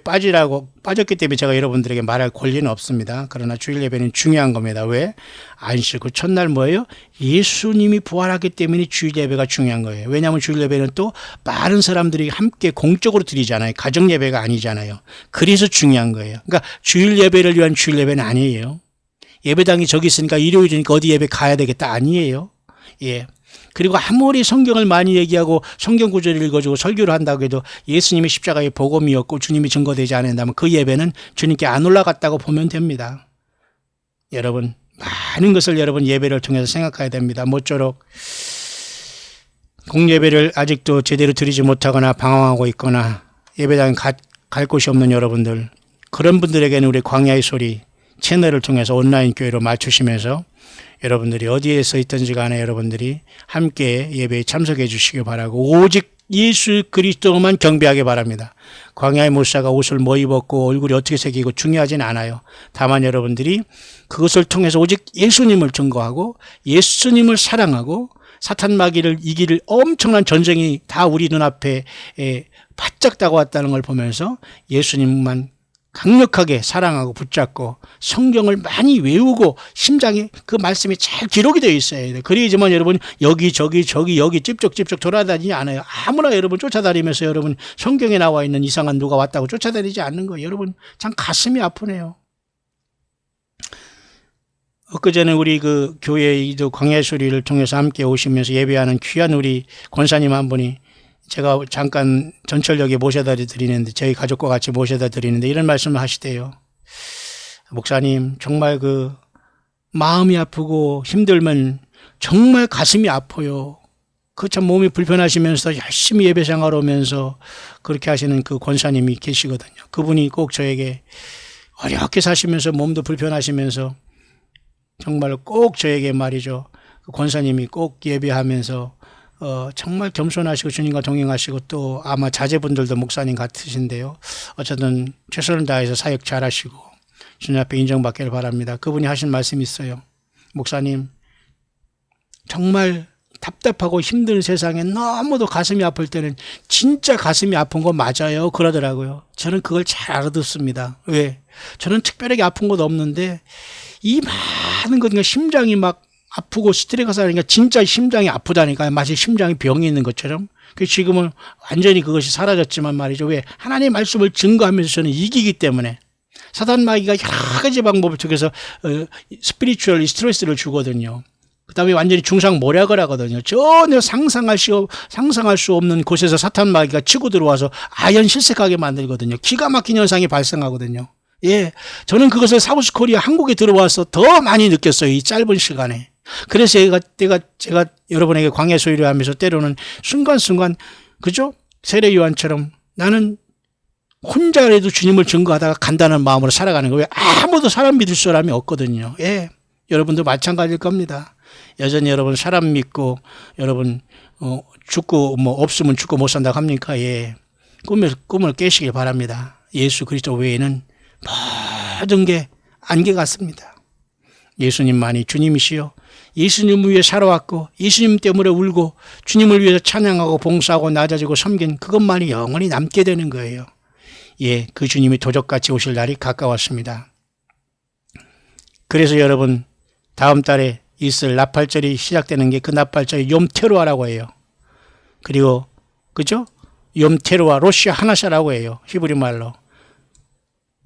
빠졌기 때문에 제가 여러분들에게 말할 권리는 없습니다. 그러나 주일 예배는 중요한 겁니다. 왜? 안식 그 첫날 뭐예요? 예수님이 부활하기 때문에 주일 예배가 중요한 거예요. 왜냐하면 주일 예배는 또 많은 사람들이 함께 공적으로 드리잖아요. 가정 예배가 아니잖아요. 그래서 중요한 거예요. 그러니까 주일 예배를 위한 주일 예배는 아니에요. 예배당이 저기 있으니까 일요일이니까 어디 예배 가야 되겠다 아니에요. 예. 그리고 아무리 성경을 많이 얘기하고 성경 구절을 읽어주고 설교를 한다고 해도 예수님이 십자가의 복음이었고 주님이 증거되지 않는다면 그 예배는 주님께 안 올라갔다고 보면 됩니다. 여러분 많은 것을 여러분 예배를 통해서 생각해야 됩니다. 모쪼록 공예배를 아직도 제대로 드리지 못하거나 방황하고 있거나 예배당에 갈 곳이 없는 여러분들, 그런 분들에게는 우리 광야의 소리 채널을 통해서 온라인 교회로 맞추시면서 여러분들이 어디에서 있든지 간에 여러분들이 함께 예배에 참석해 주시기 바라고, 오직 예수 그리스도만 경배하기 바랍니다. 광야의 목사가 옷을 뭐 입었고 얼굴이 어떻게 새기고 중요하진 않아요. 다만 여러분들이 그것을 통해서 오직 예수님을 증거하고 예수님을 사랑하고 사탄 마귀를 이길 엄청난 전쟁이 다 우리 눈앞에 바짝 다가왔다는 걸 보면서 예수님만 강력하게 사랑하고 붙잡고 성경을 많이 외우고 심장에 그 말씀이 잘 기록이 되어 있어야 돼요. 그래야지만 여러분 여기저기 여기 찝쩍찝쩍 돌아다니지 않아요. 아무나 여러분 쫓아다니면서 여러분 성경에 나와 있는 이상한 누가 왔다고 쫓아다니지 않는 거예요. 여러분 참 가슴이 아프네요. 엊그제는 우리 그 교회의 광야의 소리를 통해서 함께 오시면서 예배하는 귀한 우리 권사님 한 분이, 제가 잠깐 전철역에 모셔다 드리는데, 저희 가족과 같이 모셔다 드리는데 이런 말씀을 하시대요. 목사님, 정말 그 마음이 아프고 힘들면 정말 가슴이 아파요. 그 참 몸이 불편하시면서 열심히 예배 생활 오면서 그렇게 하시는 그 권사님이 계시거든요. 그분이 꼭 저에게 어렵게 사시면서 몸도 불편하시면서 정말 꼭 저에게 말이죠. 그 권사님이 꼭 예배하면서 정말 겸손하시고 주님과 동행하시고 또 아마 자제분들도 목사님 같으신데요. 어쨌든 최선을 다해서 사역 잘하시고 주님 앞에 인정받기를 바랍니다. 그분이 하신 말씀이 있어요. 목사님, 정말 답답하고 힘든 세상에 너무도 가슴이 아플 때는 진짜 가슴이 아픈 거 맞아요 그러더라고요. 저는 그걸 잘 알아듣습니다. 왜? 저는 특별하게 아픈 것도 없는데 이 많은 것, 심장이 막 아프고 스트레스가 쌓이니까 진짜 심장이 아프다니까요. 마치 심장이 병이 있는 것처럼. 지금은 완전히 그것이 사라졌지만 말이죠. 왜? 하나님의 말씀을 증거하면서 저는 이기기 때문에. 사단 마귀가 여러 가지 방법을 통해서 스피리추얼 스트레스를 주거든요. 그 다음에 완전히 중상모략을 하거든요. 전혀 상상할 수 없는 곳에서 사탄 마귀가 치고 들어와서 아연 실색하게 만들거든요. 기가 막힌 현상이 발생하거든요. 예, 저는 그것을 사우스 코리아 한국에 들어와서 더 많이 느꼈어요. 이 짧은 시간에. 그래서 제가 여러분에게 광야 소리를 하면서 때로는 순간순간, 그죠? 세례 요한처럼 나는 혼자라도 주님을 증거하다가 간다는 마음으로 살아가는 거예요. 아무도 사람 믿을 사람이 없거든요. 예, 여러분도 마찬가지일 겁니다. 여전히 여러분 사람 믿고 여러분 죽고 없으면 죽고 못 산다고 합니까? 예, 꿈을 깨시길 바랍니다. 예수 그리스도 외에는 모든 게 안개 같습니다. 예수님만이 주님이시요, 예수님 위해 살아왔고 예수님 때문에 울고 주님을 위해서 찬양하고 봉사하고 낮아지고 섬긴 그것만이 영원히 남게 되는 거예요. 예, 그 주님이 도적같이 오실 날이 가까웠습니다. 그래서 여러분 다음 달에 있을 나팔절이 시작되는 게 그 나팔절이 욤테루아라고 해요. 그리고 그죠? 욤테루아 로시 하나샤라고 해요. 히브리 말로.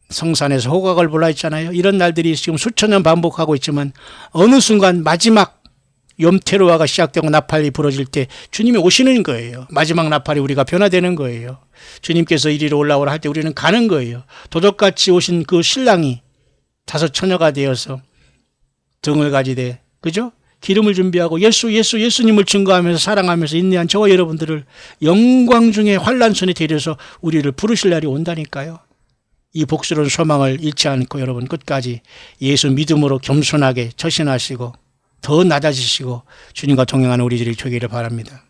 성산에서 호각을 불라 있잖아요. 이런 날들이 지금 수천 년 반복하고 있지만 어느 순간 마지막 욤테루아가 시작되고 나팔이 부러질 때 주님이 오시는 거예요. 마지막 나팔이 우리가 변화되는 거예요. 주님께서 이리로 올라오라 할 때 우리는 가는 거예요. 도적같이 오신 그 신랑이 다섯 처녀가 되어서 등을 가지되, 그죠? 기름을 준비하고 예수님을 증거하면서 사랑하면서 인내한 저와 여러분들을 영광 중에 환란선에 데려서 우리를 부르실 날이 온다니까요. 이 복스러운 소망을 잃지 않고 여러분 끝까지 예수 믿음으로 겸손하게 처신하시고 더 낮아지시고 주님과 동행하는 우리들이 되기를 바랍니다.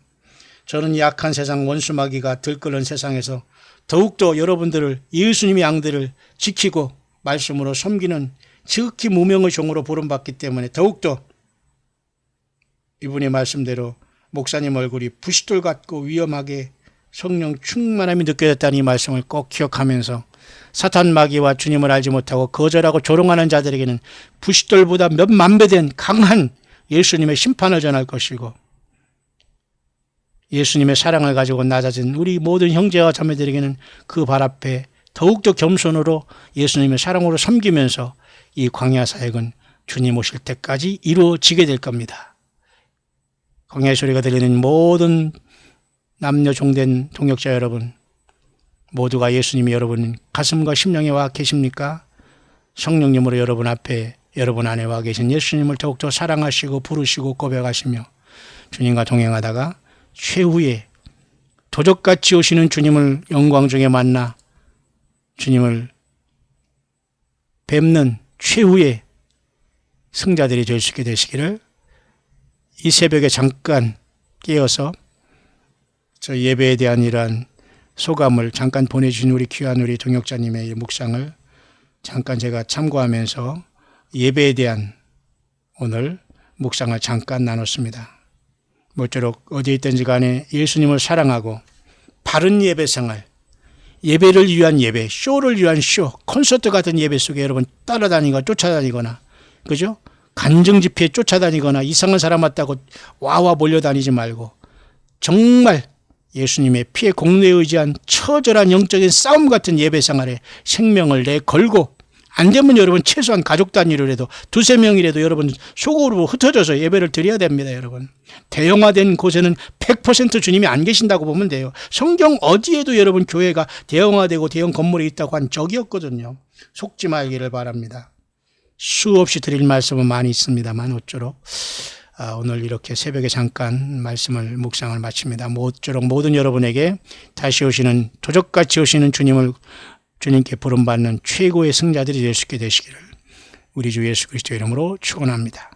저는 이 악한 세상 원수 마귀가 들끓는 세상에서 더욱더 여러분들을, 예수님의 양들을 지키고 말씀으로 섬기는 지극히 무명의 종으로 부름받기 때문에 더욱더 이분의 말씀대로 목사님 얼굴이 부싯돌 같고 위험하게 성령 충만함이 느껴졌다는 이 말씀을 꼭 기억하면서 사탄 마귀와 주님을 알지 못하고 거절하고 조롱하는 자들에게는 부싯돌보다 몇만 배 된 강한 예수님의 심판을 전할 것이고, 예수님의 사랑을 가지고 낮아진 우리 모든 형제와 자매들에게는 그 발 앞에 더욱더 겸손으로 예수님의 사랑으로 섬기면서 이 광야 사역은 주님 오실 때까지 이루어지게 될 겁니다. 광야의 소리가 들리는 모든 남녀 종된 동역자 여러분, 모두가 예수님이 여러분 가슴과 심령에 와 계십니까? 성령님으로 여러분 앞에, 여러분 안에 와 계신 예수님을 더욱더 사랑하시고 부르시고 고백하시며 주님과 동행하다가 최후에 도적같이 오시는 주님을 영광 중에 만나 주님을 뵙는 최후의 승자들이 될 수 있게 되시기를, 이 새벽에 잠깐 깨어서 저 예배에 대한 이러한 소감을 잠깐 보내주신 우리 귀한 우리 동역자님의 묵상을 잠깐 제가 참고하면서 예배에 대한 오늘 묵상을 잠깐 나눴습니다. 모쪼록 어디에 있든지 간에 예수님을 사랑하고 바른 예배 생활, 예배를 위한 예배, 쇼를 위한 쇼, 콘서트 같은 예배 속에 여러분 따라다니거나 쫓아다니거나, 그죠? 간증 집회에 쫓아다니거나 이상한 사람 왔다고 와와 몰려다니지 말고 정말 예수님의 피에 공로에 의지한 처절한 영적인 싸움 같은 예배 생활에 생명을 내걸고, 안 되면 여러분 최소한 가족 단위로라도 두세 명이라도 여러분 소그룹으로 흩어져서 예배를 드려야 됩니다. 여러분 대형화된 곳에는 100% 주님이 안 계신다고 보면 돼요. 성경 어디에도 여러분 교회가 대형화되고 대형 건물이 있다고 한 적이 없거든요. 속지 말기를 바랍니다. 수없이 드릴 말씀은 많이 있습니다만 어쩌록 오늘 이렇게 새벽에 잠깐 말씀을 묵상을 마칩니다. 모쪼록 모든 여러분에게 다시 오시는 도적같이 오시는 주님께 부름받는 최고의 승자들이 될 수 있게 되시기를 우리 주 예수 그리스도의 이름으로 축원합니다.